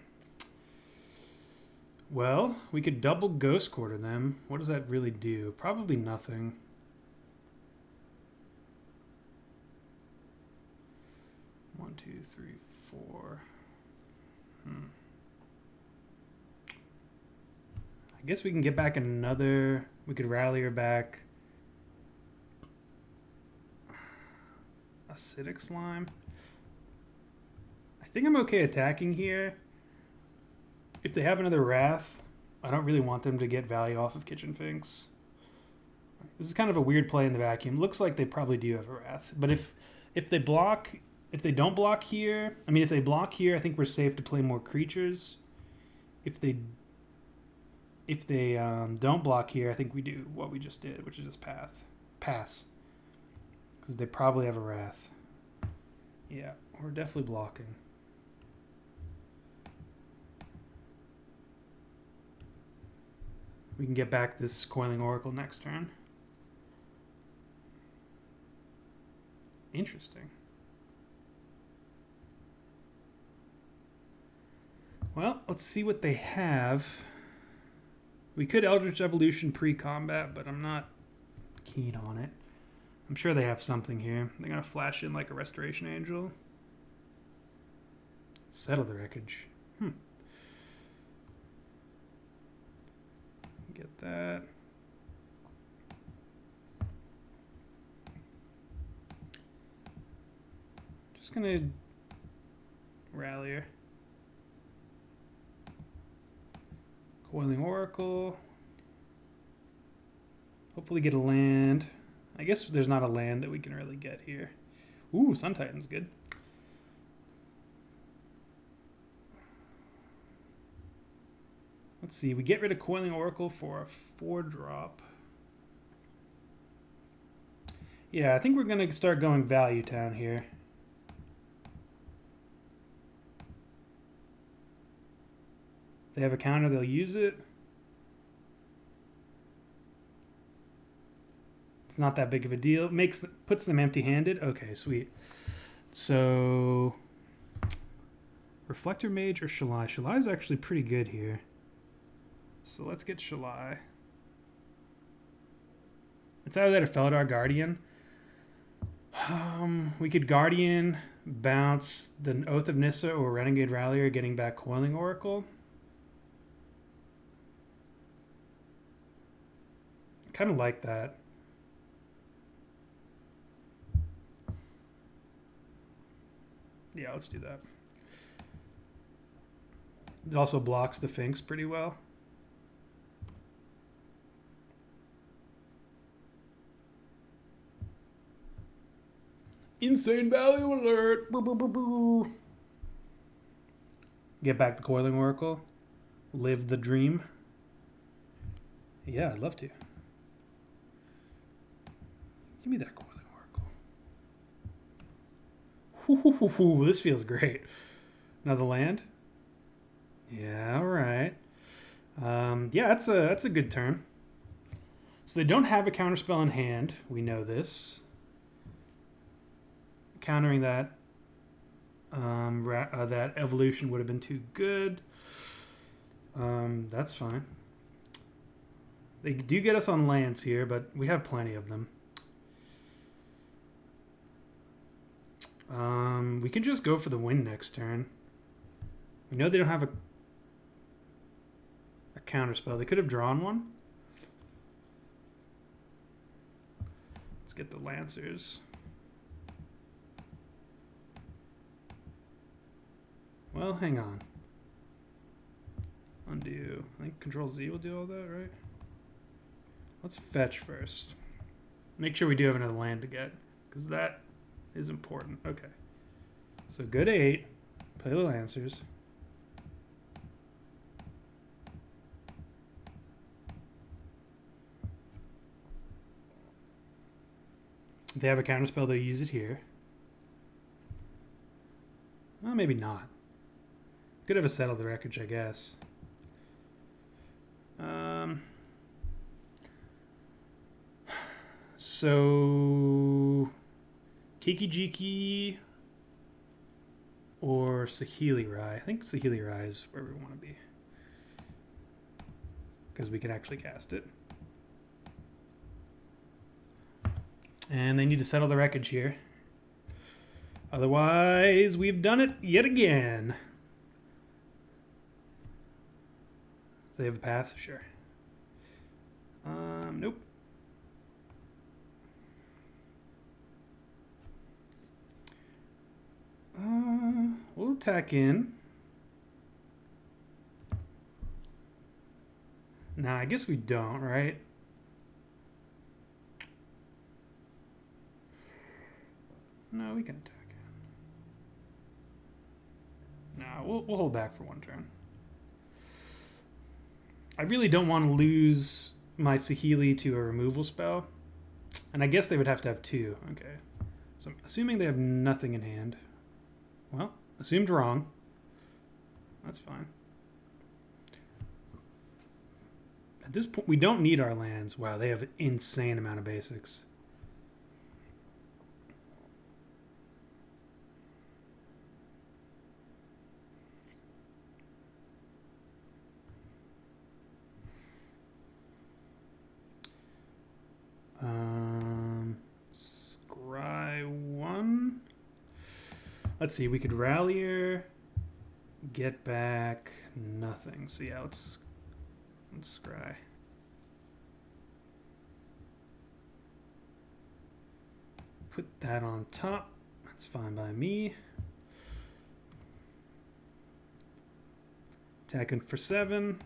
Well, we could double Ghost Quarter them. What does that really do? Probably nothing. One, two, three, four. I guess we can get back another. We could rally her back. Acidic Slime. I think I'm okay attacking here. If they have another Wrath, I don't really want them to get value off of Kitchen Finks. This is kind of a weird play in the vacuum. Looks like they probably do have a Wrath, but if they block. If they don't block here, if they block here, I think we're safe to play more creatures. If they don't block here, I think we do what we just did, which is just pass. Because they probably have a Wrath. Yeah, we're definitely blocking. We can get back this Coiling Oracle next turn. Interesting. Well, let's see what they have. We could Eldritch Evolution pre-combat, but I'm not keen on it. I'm sure they have something here. They're going to flash in like a Restoration Angel. Settle the Wreckage. Get that. Just going to rally her. Coiling Oracle. Hopefully get a land. I guess there's not a land that we can really get here. Ooh, Sun Titan's good. Let's see. We get rid of Coiling Oracle for a 4-drop. Yeah, I think we're going to start going Value Town here. They have a counter, they'll use it. It's not that big of a deal. Puts them empty-handed. Okay, sweet. So Reflector Mage or Shalai? Shalai is actually pretty good here. So let's get Shalai. It's either that or Feldar Guardian. We could Guardian, bounce the Oath of Nissa or Renegade Rallier, getting back Coiling Oracle. Kind of like that. Yeah, let's do that. It also blocks the Finks pretty well. Insane value alert! Brr, brr, brr, brr. Get back the Coiling Oracle. Live the dream. Yeah, I'd love to. Give me that Coiling Oracle. Ooh, this feels great. Another land? Yeah, alright. Yeah, that's a good turn. So they don't have a counterspell in hand. We know this. Countering that that evolution would have been too good. That's fine. They do get us on lands here, but we have plenty of them. We can just go for the win next turn. We know they don't have a counterspell. They could have drawn one. Let's get the Lancers. Well, hang on. Undo. I think Control Z will do all that, right? Let's fetch first. Make sure we do have another land to get, because that is important. Okay. So go to 8. Play the Lancers. If they have a counterspell, they'll use it here. Well, maybe not. Could have a Settle the Wreckage, I guess. So Kiki Jiki or Saheeli Rai. I think Saheeli Rai is where we want to be, because we can actually cast it. And they need to Settle the Wreckage here. Otherwise, we've done it yet again. Do they have a path? Sure. Nope. We'll attack in. Nah, I guess we don't, right? No, we can attack in. Nah, we'll hold back for one turn. I really don't want to lose my Saheeli to a removal spell. And I guess they would have to have 2. Okay. So I'm assuming they have nothing in hand. Well, assumed wrong. That's fine. At this point, we don't need our lands. Wow, they have an insane amount of basics. Scry 1. Let's see, we could Rallier, get back nothing. So yeah, let's scry. Put that on top. That's fine by me. Attacking for 7.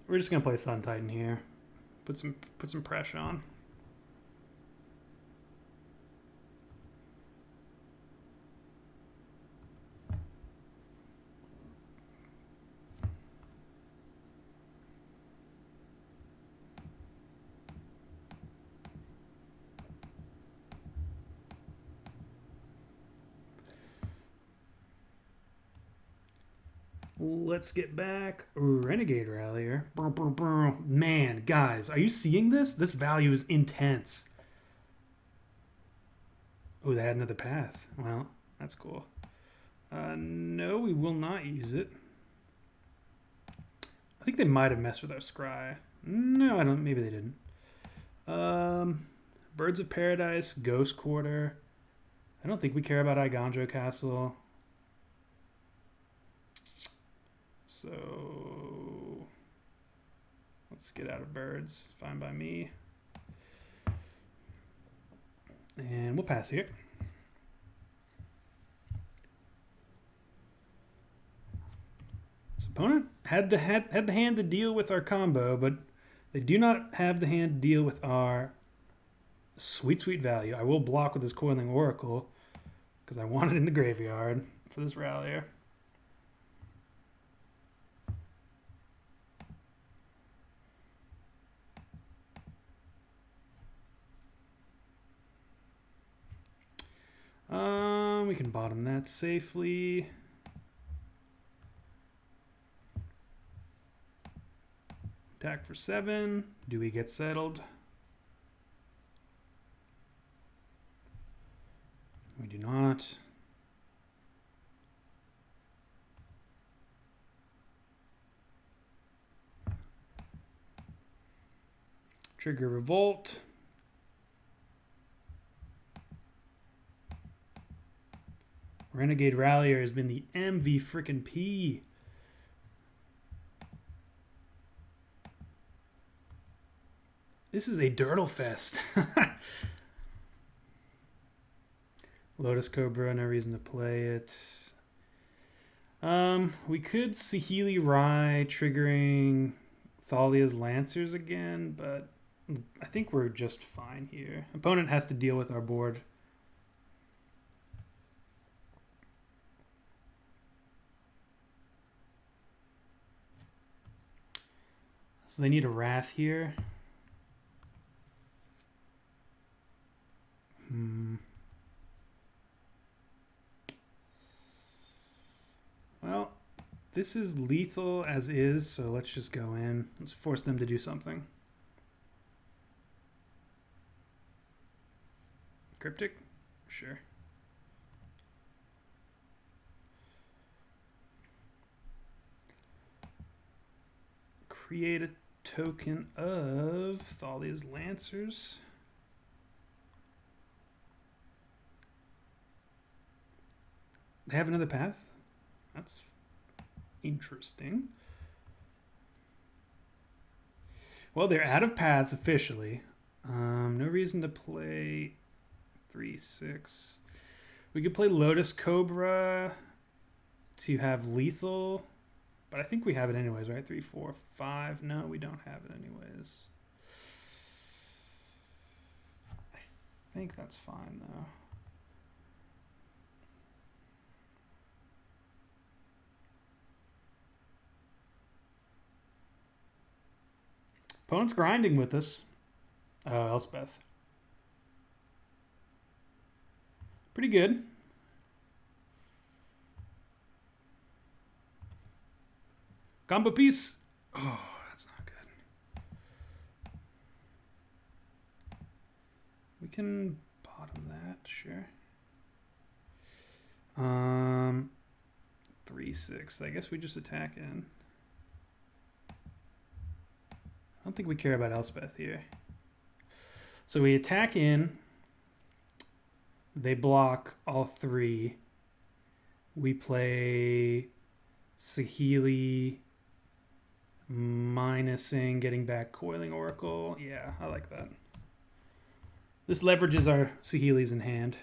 We're just gonna play Sun Titan here. Put some pressure on. Let's get back Renegade Rallier. Man, guys, are you seeing this? This value is intense. Oh, they had another path. Well, that's cool. No, we will not use it. I think they might have messed with our scry. No, I don't. Maybe they didn't. Birds of Paradise, Ghost Quarter. I don't think we care about Igandro Castle. So let's get out of birds. Fine by me. And we'll pass here. Opponent had the hand to deal with our combo, but they do not have the hand to deal with our sweet value. I will block with this Coiling Oracle because I want it in the graveyard for this Rallier. We can bottom that safely. Attack for 7. Do we get settled? We do not. Trigger Revolt. Renegade Rallier has been the MV frickin' P. This is a Dirtle Fest. Lotus Cobra, no reason to play it. We could Saheeli Rai triggering Thalia's Lancers again, but I think we're just fine here. Opponent has to deal with our board. So they need a Wrath here. Well, this is lethal as is, so let's just go in. Let's force them to do something. Cryptic? Sure. Create a token of Thalia's Lancers. They have another path? That's interesting. Well, they're out of paths officially. No reason to play 3/6. We could play Lotus Cobra to have lethal, but I think we have it anyways, right? 3, 4, 5. No, we don't have it anyways. I think that's fine though. Opponent's grinding with us. Oh, Elspeth. Pretty good. Combo piece. Oh, that's not good. We can bottom that, sure. 3/6. I guess we just attack in. I don't think we care about Elspeth here. So we attack in. They block all 3. We play Saheeli, minusing, getting back Coiling Oracle. Yeah, I like that. This leverages our Saheelis in hand.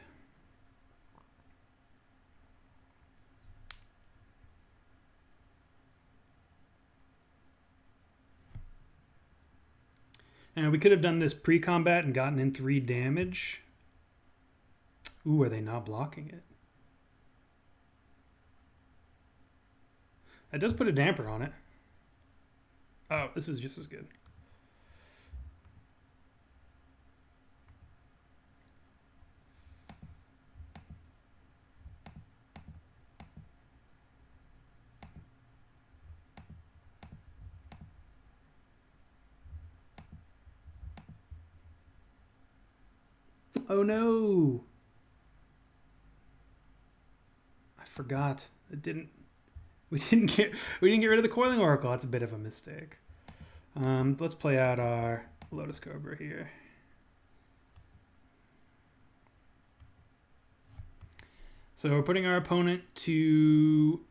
And we could have done this pre-combat and gotten in 3 damage. Ooh, are they not blocking it? That does put a damper on it. Oh, this is just as good. Oh no! I forgot. We didn't get rid of the Coiling Oracle. That's a bit of a mistake. Let's play out our Lotus Cobra here. So we're putting our opponent to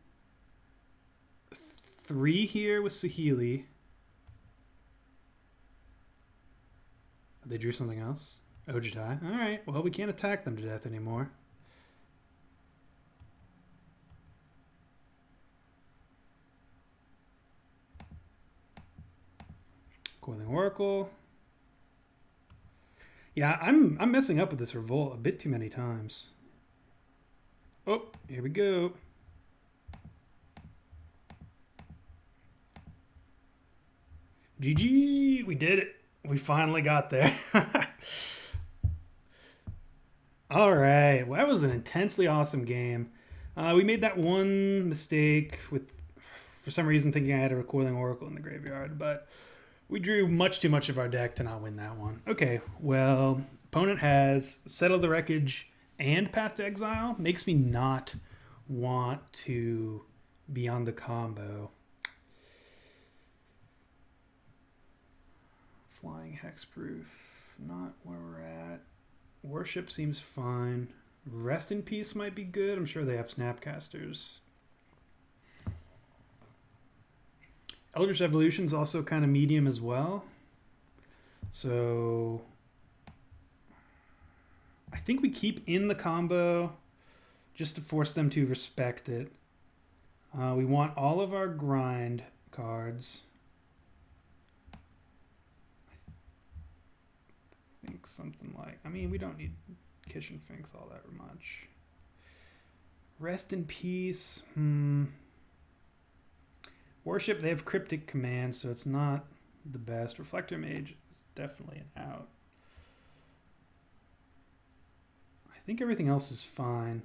3 here with Saheeli. They drew something else. Ojitai. All right. Well, we can't attack them to death anymore. Coiling Oracle. Yeah, I'm messing up with this Revolt a bit too many times. Oh, here we go. GG, we did it. We finally got there. All right, well, that was an intensely awesome game. We made that one mistake with, for some reason, thinking I had a Recoiling Oracle in the graveyard, but we drew much too much of our deck to not win that one. Okay, well, opponent has Settle the Wreckage and Path to Exile. Makes me not want to be on the combo. Flying Hexproof, not where we're at. Worship seems fine. Rest in Peace might be good. I'm sure they have Snapcasters. Eldritch Evolution's also kind of medium as well. So I think we keep in the combo just to force them to respect it. We want all of our grind cards. I think something like, I mean, we don't need Kitchen Finks all that much. Rest in Peace. Worship, they have Cryptic Command, so it's not the best. Reflector Mage is definitely an out. I think everything else is fine.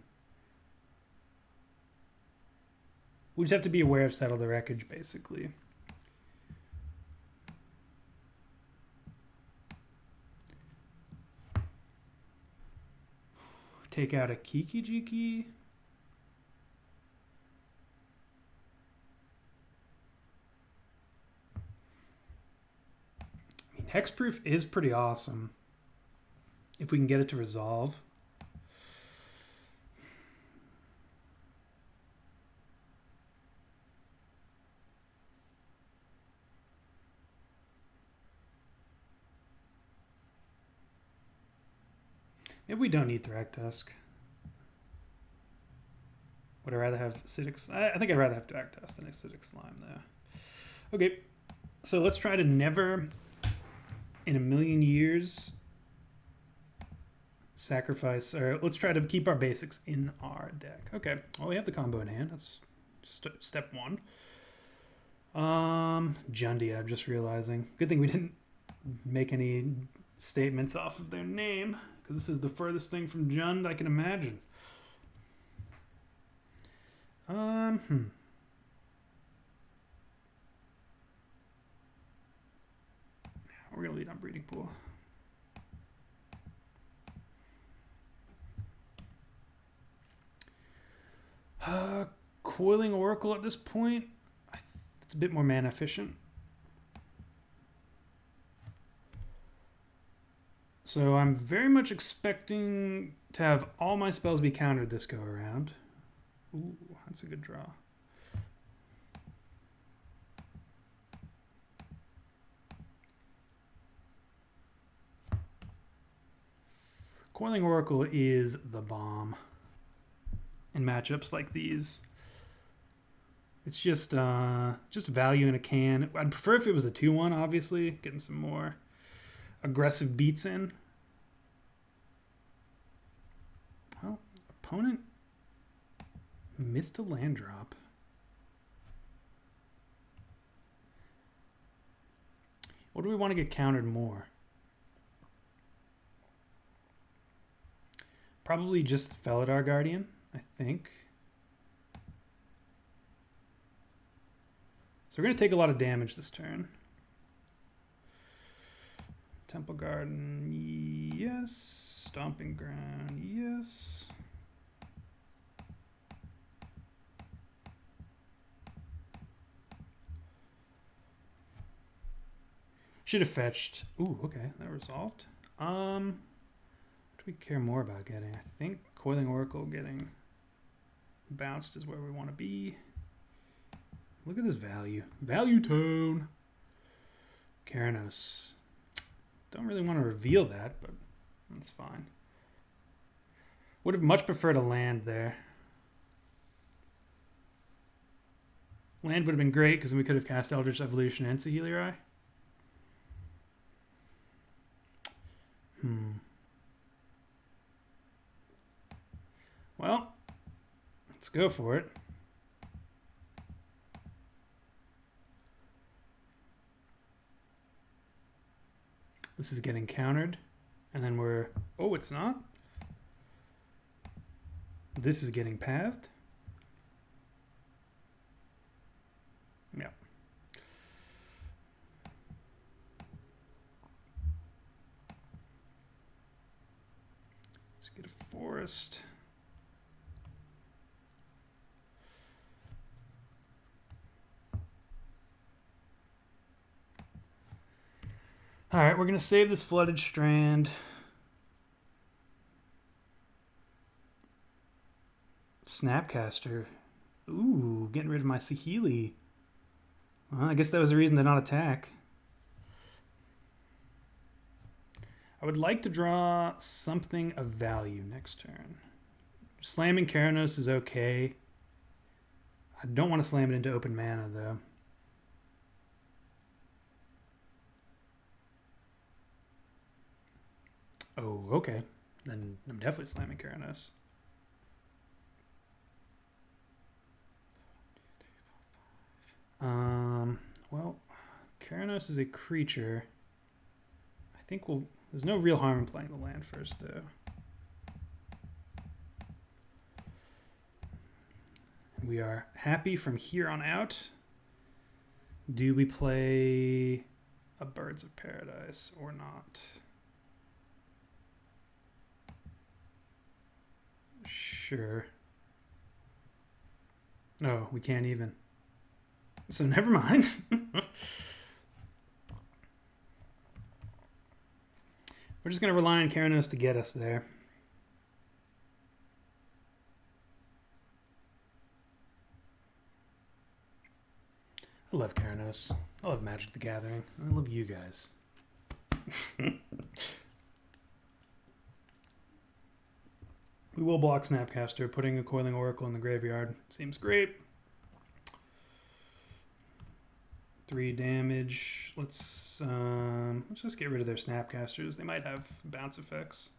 We just have to be aware of Settle the Wreckage, basically. Take out a Kiki Jiki. I mean, Hexproof is pretty awesome if we can get it to resolve. Maybe we don't need Thragtusk. Would I rather have Acidic? I think I'd rather have Thragtusk than Acidic Slime, though. Okay, so let's try to never, in a million years, sacrifice, or let's try to keep our basics in our deck. Okay, well, we have the combo in hand. That's step one. Jundia, I'm just realizing. Good thing we didn't make any statements off of their name, because this is the furthest thing from Jund I can imagine. We're going to lead on Breeding Pool. Coiling Oracle at this point, it's a bit more mana efficient. So I'm very much expecting to have all my spells be countered this go around. Ooh, that's a good draw. Coiling Oracle is the bomb in matchups like these. It's just value in a can. I'd prefer if it was a 2-1, obviously, getting some more aggressive beats in. Well, opponent missed a land drop. What do we want to get countered more? Probably just Felidar Guardian, I think. So we're going to take a lot of damage this turn. Temple Garden, yes. Stomping Ground, yes. Should have fetched. Ooh, okay, that resolved. What do we care more about getting? I think Coiling Oracle getting bounced is where we want to be. Look at this value. Value tone. Keranos. Don't really want to reveal that, but that's fine. Would have much preferred a land there. Land would have been great because then we could have cast Eldritch Evolution and Saheelirai. Well, let's go for it. This is getting countered. And then we're... Oh, it's not. This is getting pathed. Yeah. Let's get a forest. All right, we're going to save this Flooded Strand. Snapcaster. Ooh, getting rid of my Saheeli. Well, I guess that was a reason to not attack. I would like to draw something of value next turn. Slamming Keranos is okay. I don't want to slam it into open mana, though. Oh, okay. Then I'm definitely slamming Keranos. Well, Keranos is a creature. I think we'll... There's no real harm in playing the land first, though. We are happy from here on out. Do we play a Birds of Paradise or not? Sure. No, we can't even. So never mind. We're just going to rely on Keranos to get us there. I love Keranos. I love Magic the Gathering. I love you guys. We will block Snapcaster. Putting a Coiling Oracle in the graveyard seems great. 3 damage. Let's just get rid of their Snapcasters. They might have bounce effects.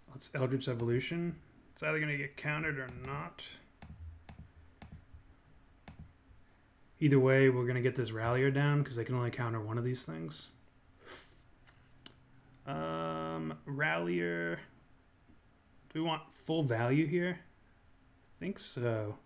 Let's Eldritch Evolution. It's either going to get countered or not. Either way, we're going to get this Rallier down because they can only counter one of these things. Rallier. Do we want full value here? I think so.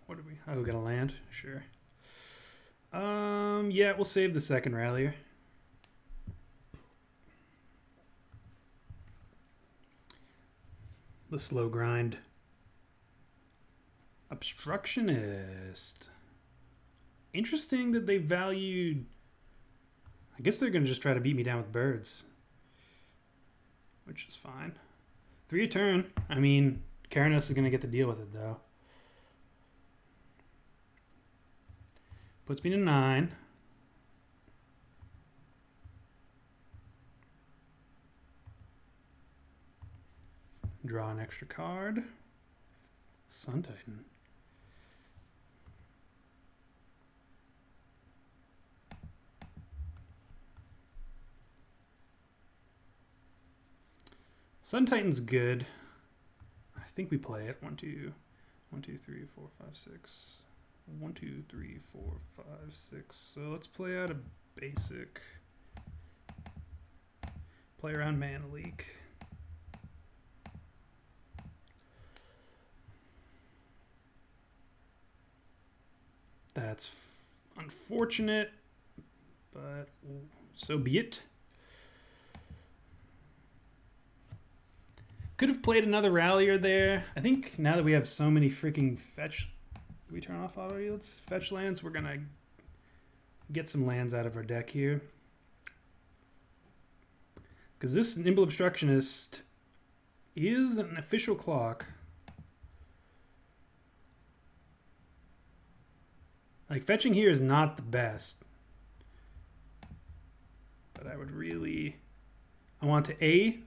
What do we... Oh, we got a land? Sure. Yeah, we'll save the second Rallier. The slow grind. Obstructionist. Interesting that they valued... I guess they're going to just try to beat me down with birds. Which is fine. 3 a turn. I mean, Keranos is going to get to deal with it, though. Puts me to 9. Draw an extra card. Sun Titan. Sun Titan's good. I think we play it. 1, 2, 3, 4, 5, 6. 1, 2, 3, 4, 5, 6. So let's play out a basic. Play around Mana Leak. That's unfortunate, but so be it. Could have played another Rallier there. I think now that we have so many freaking fetch... Do we turn off auto yields? Fetch lands. We're going to get some lands out of our deck here. Because this Nimble Obstructionist is an official clock. Like, fetching here is not the best. But I would really... I want to A,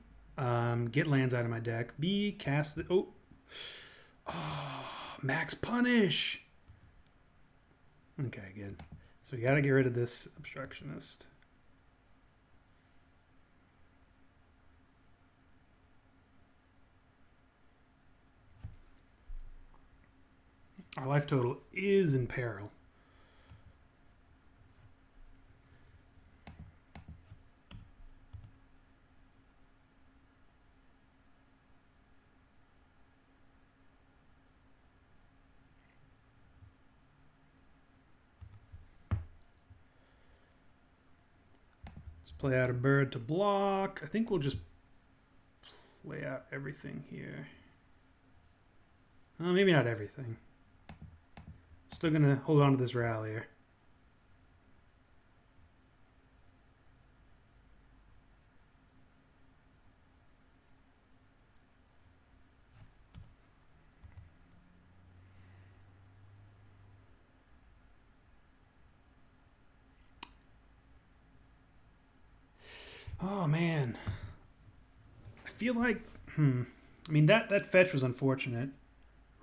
get lands out of my deck. B, cast the... Oh, max punish. Okay, good. So we got to get rid of this obstructionist. Our life total is in peril. Let's play out a bird to block. I think we'll just play out everything here. Well, maybe not everything. Still going to hold on to this Rallier. Oh, man. I feel like... I mean, that fetch was unfortunate.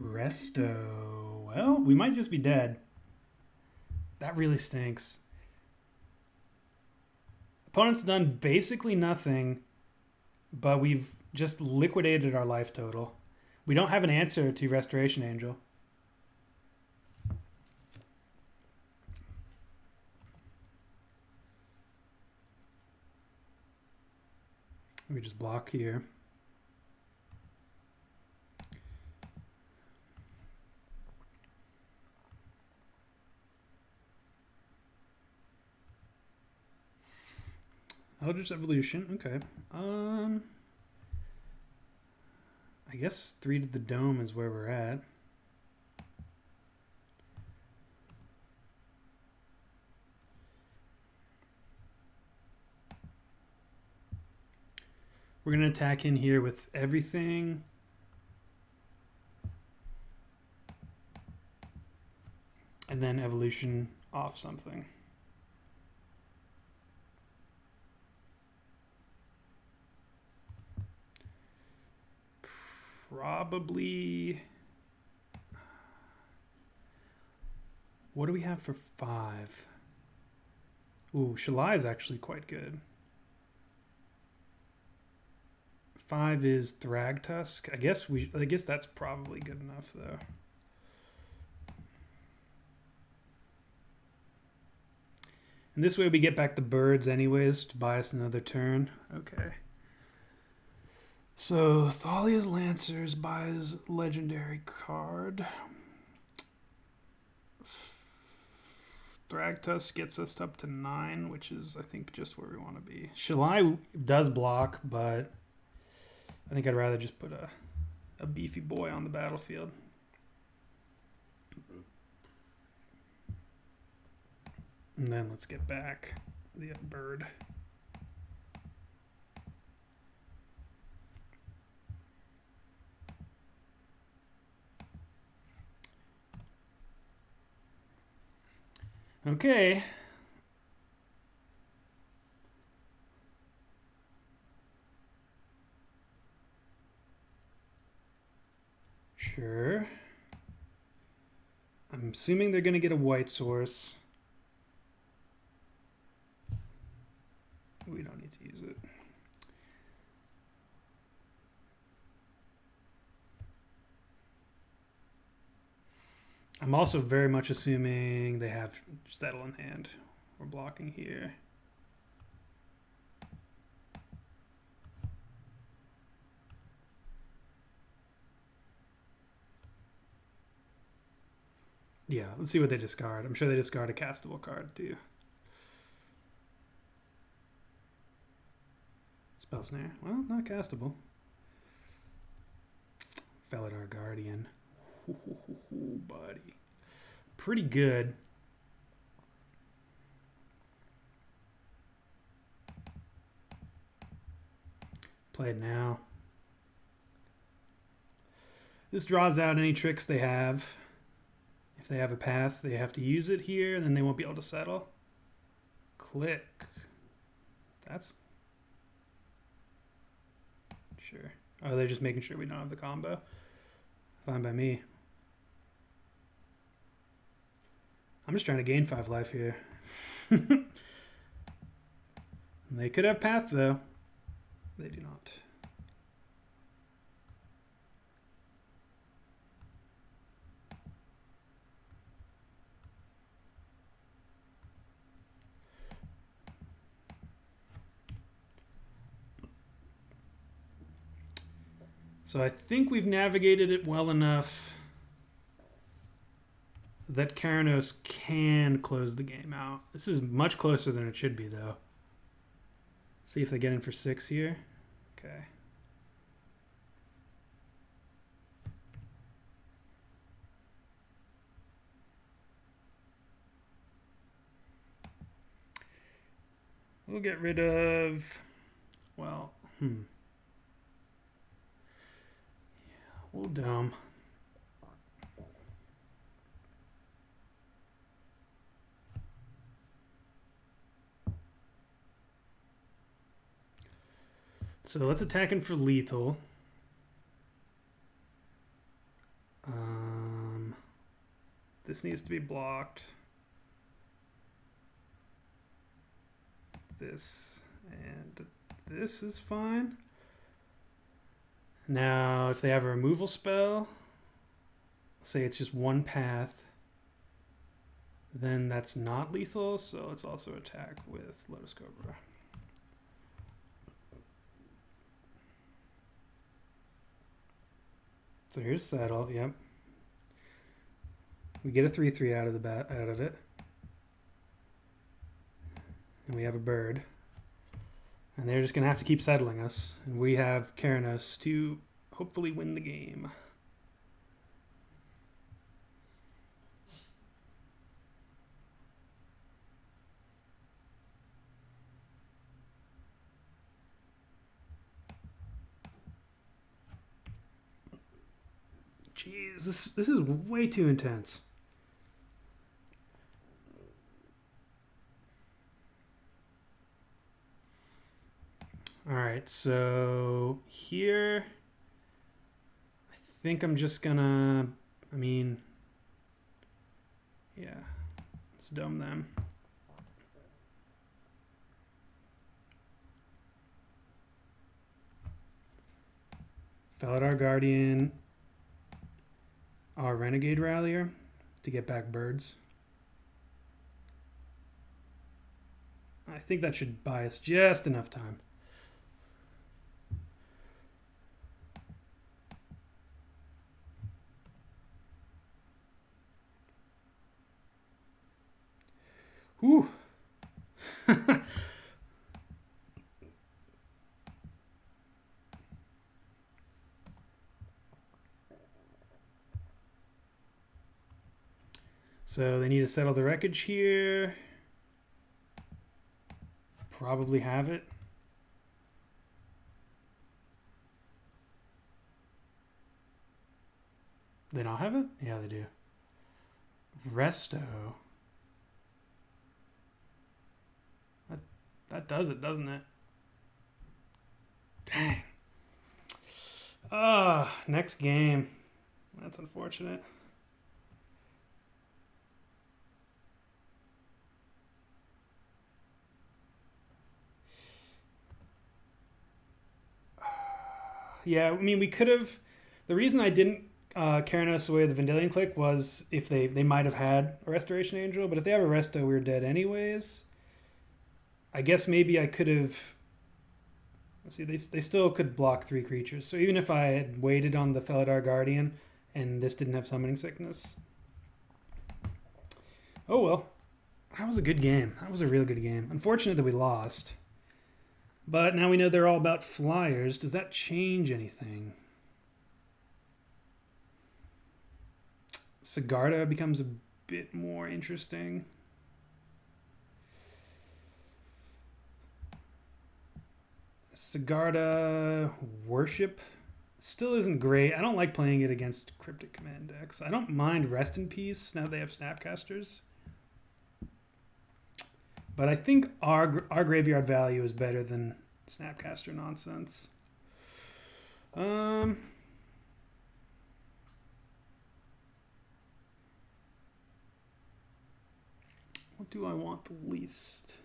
Resto. Well, we might just be dead. That really stinks. Opponent's done basically nothing, but we've just liquidated our life total. We don't have an answer to Restoration Angel. We just block here. Eldritch Evolution, okay. I guess 3 to the dome is where we're at. We're going to attack in here with everything. And then evolution off something. Probably... What do we have for 5? Ooh, Shalai is actually quite good. 5 is Thragtusk. I guess that's probably good enough though. And this way we get back the birds anyways to buy us another turn. Okay. So Thalia's Lancers buys legendary card. Thragtusk gets us up to 9, which is I think just where we want to be. Shalai does block, but I think I'd rather just put a beefy boy on the battlefield. And then let's get back the bird. Okay. Sure. I'm assuming they're going to get a white source. We don't need to use it. I'm also very much assuming they have Settle in hand. We're blocking here. Yeah, let's see what they discard. I'm sure they discard a castable card too. Spell Snare. Well, not castable. Felidar Guardian. Ooh, buddy. Pretty good. Play it now. This draws out any tricks they have. If they have a path, they have to use it here, and then they won't be able to settle. Click. That's... Sure. Oh, they're just making sure we don't have the combo. Fine by me. I'm just trying to gain 5 life here. They could have path, though. They do not. So I think we've navigated it well enough that Karanos can close the game out. This is much closer than it should be, though. See if they get in for 6 here. Okay. We'll get rid of... Well, Yeah, we'll dome. So let's attack him for lethal. This needs to be blocked. This and this is fine. Now, if they have a removal spell, say it's just one path, then that's not lethal, so let's also attack with Lotus Cobra. So here's Settle, yep. We get a 3/3 out of it. And we have a bird. And they're just going to have to keep settling us. And we have Karanos to hopefully win the game. Jeez, this is way too intense. All right, so here, I think I'm just gonna, yeah, let's dome them. Felidar Guardian, our Renegade Rallier to get back birds. I think that should buy us just enough time. Whew. So they need to settle the wreckage here. Probably have it. They don't have it? Yeah, they do. Resto. That does it, doesn't it? Dang. Next game. That's unfortunate. Yeah, we could have... The reason I didn't Karanos away the Vendilion Click was if they might have had a Restoration Angel, but if they have a Resto, we're dead anyways. I guess maybe I could have... Let's see, they still could block 3 creatures. So even if I had waited on the Felidar Guardian and this didn't have Summoning Sickness. Oh well. That was a good game. That was a real good game. Unfortunate that we lost. But now we know they're all about flyers. Does that change anything? Sigarda becomes a bit more interesting. Sigarda Worship Still isn't great. I don't like playing it against Cryptic Command decks. I don't mind Rest in Peace now they have Snapcasters. But I think our graveyard value is better than Snapcaster nonsense. What do I want the least?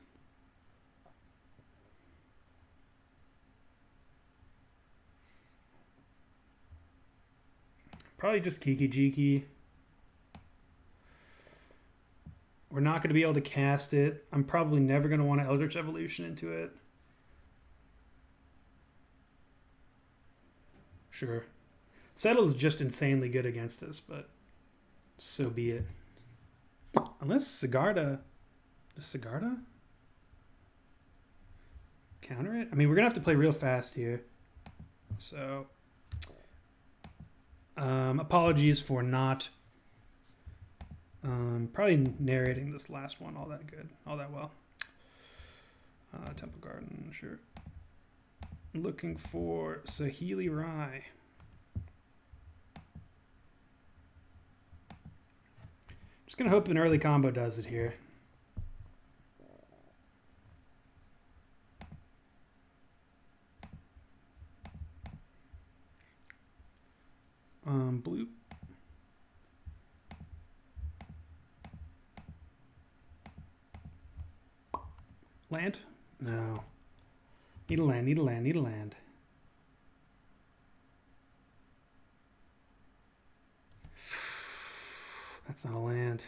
Probably just Kiki Jiki. We're not going to be able to cast it. I'm probably never going to want to Eldritch Evolution into it. Sure. Settle's just insanely good against us, but so be it. Unless Sigarda... Does Sigarda counter it? I mean, we're going to have to play real fast here. So... apologies for not... probably narrating this last one all that well. Temple Garden, sure. Looking for Saheeli Rai. Just gonna hope an early combo does it here. Blue. Land? No. Need a land, need a land, need a land. That's not a land.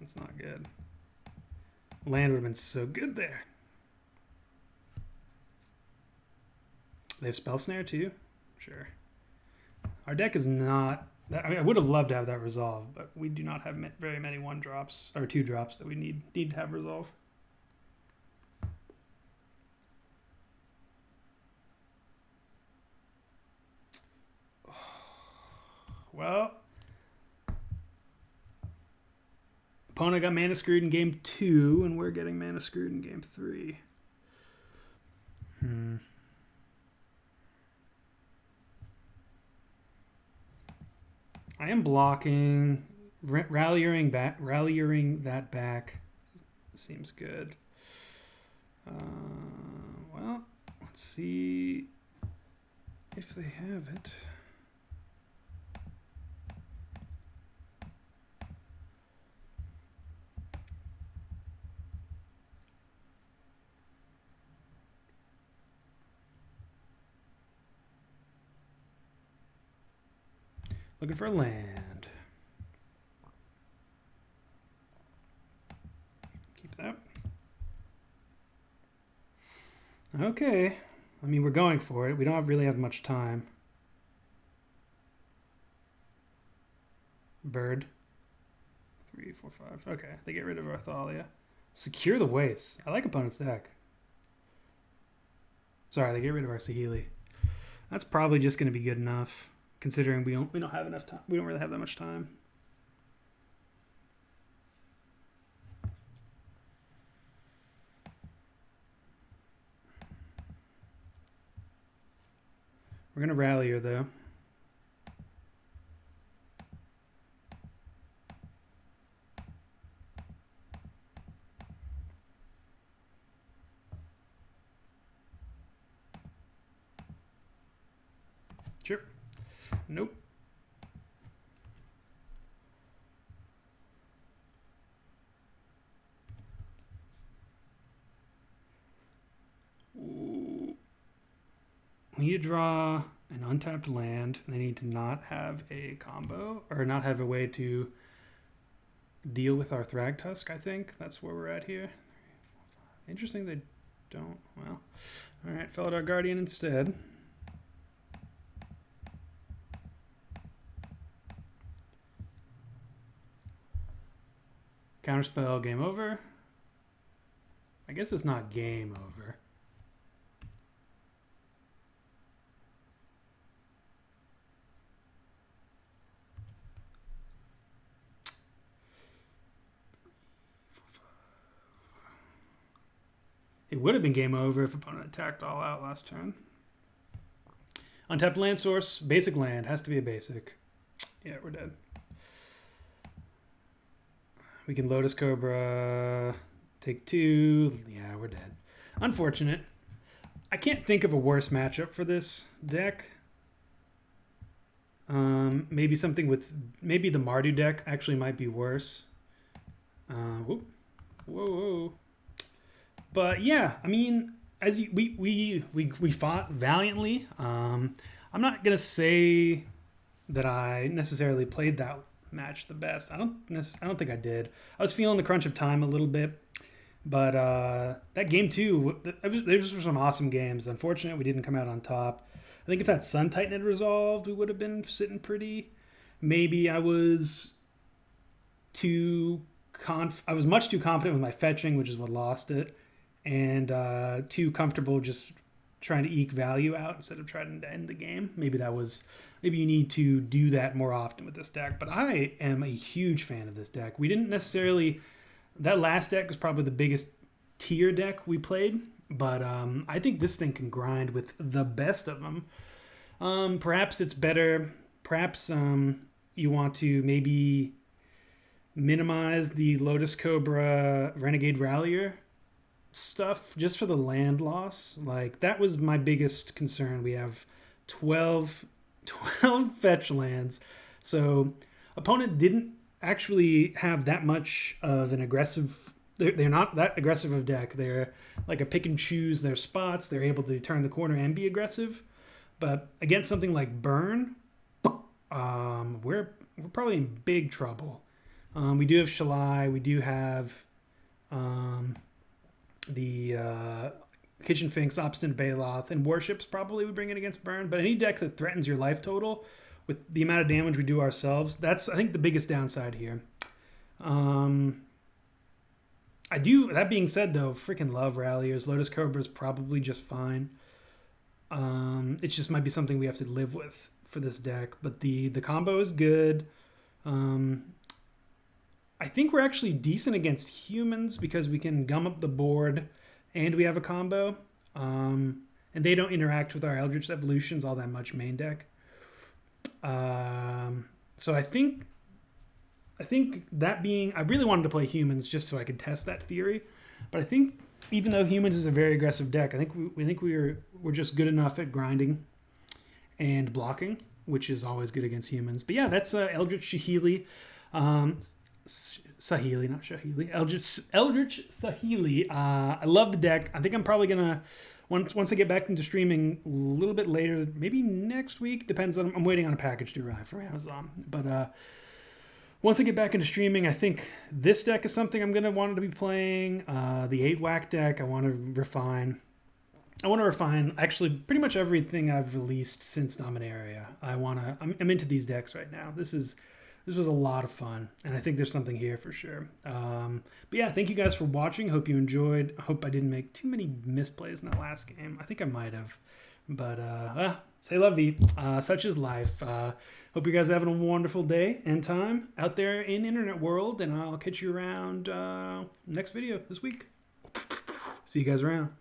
That's not good. Land would have been so good there. They have Spell Snare too? Sure. Our deck is not... I mean, I would have loved to have that resolve, but we do not have very many 1-drops, or 2-drops that we need to have resolve. Well, opponent got mana screwed in game 2, and we're getting mana screwed in game 3. I am blocking, rallying that back seems good. Well, let's see if they have it. Looking for land. Keep that. Okay. I mean, we're going for it. We don't really have much time. Bird. 3, 4, 5. Okay, they get rid of Arthalia. Secure the Waste. I like opponent's deck. Sorry, they get rid of our Saheeli. That's probably just going to be good enough. Considering we don't have enough time. We don't really have that much time. We're going to rally her, though. Sure. Nope. Ooh. We need to draw an untapped land. They need to not have a combo, or not have a way to deal with our Thragtusk, I think. That's where we're at here. Interesting they don't. Well, all right, Felidar Guardian instead. Counterspell, game over. I guess it's not game over. It would have been game over if opponent attacked all out last turn. Untapped land source, basic land. Has to be a basic. Yeah, we're dead. We can Lotus Cobra, take 2. Yeah, we're dead. Unfortunate. I can't think of a worse matchup for this deck. Maybe something with... Maybe the Mardu deck actually might be worse. Whoop. Whoa. But yeah, I mean, as we fought valiantly. I'm not gonna say that I necessarily played that match the best. I don't think I did. I was feeling the crunch of time a little bit, but that game too, those were some awesome games. Unfortunately, we didn't come out on top. I think if that Sun Titan had resolved, we would have been sitting pretty. Maybe I was much too confident with my fetching, which is what lost it, and too comfortable just trying to eke value out instead of trying to end the game. Maybe you need to do that more often with this deck. But I am a huge fan of this deck. We didn't necessarily... That last deck was probably the biggest tier deck we played, but I think this thing can grind with the best of them. Perhaps it's better. Perhaps you want to maybe minimize the Lotus Cobra Renegade Rallier stuff just for the land loss. Like, that was my biggest concern. We have 12 fetch lands, so opponent didn't actually have that much of an aggressive... They're not that aggressive of deck. They're like a pick and choose their spots. They're able to turn the corner and be aggressive. But against something like Burn, we're probably in big trouble. We do have Shalai. We do have the Kitchen Finks, Obstinate Baloth, and Warships probably would bring it against Burn. But any deck that threatens your life total with the amount of damage we do ourselves, that's, I think, the biggest downside here. That being said, though, freaking love Ralliers. Lotus Cobra is probably just fine. It just might be something we have to live with for this deck. But the combo is good. I think we're actually decent against humans because we can gum up the board and we have a combo. And they don't interact with our Eldritch Evolutions all that much main deck. So I think that being... I really wanted to play humans just so I could test that theory. But I think even though humans is a very aggressive deck, I think we're just good enough at grinding and blocking, which is always good against humans. But yeah, that's Eldritch Saheeli. Saheeli, not Shahili. Eldritch Saheeli. I love the deck. I think I'm probably gonna once I get back into streaming a little bit later, maybe next week. Depends on... I'm waiting on a package to arrive from Amazon. But once I get back into streaming, I think this deck is something I'm gonna want to be playing. The 8 whack deck I want to refine. Actually pretty much everything I've released since Dominaria. I'm into these decks right now. This was a lot of fun, and I think there's something here for sure. But yeah, thank you guys for watching. Hope you enjoyed. Hope I didn't make too many misplays in that last game. I think I might have. But say la vie. Such is life. Hope you guys are having a wonderful day and time out there in internet world, and I'll catch you around next video this week. See you guys around.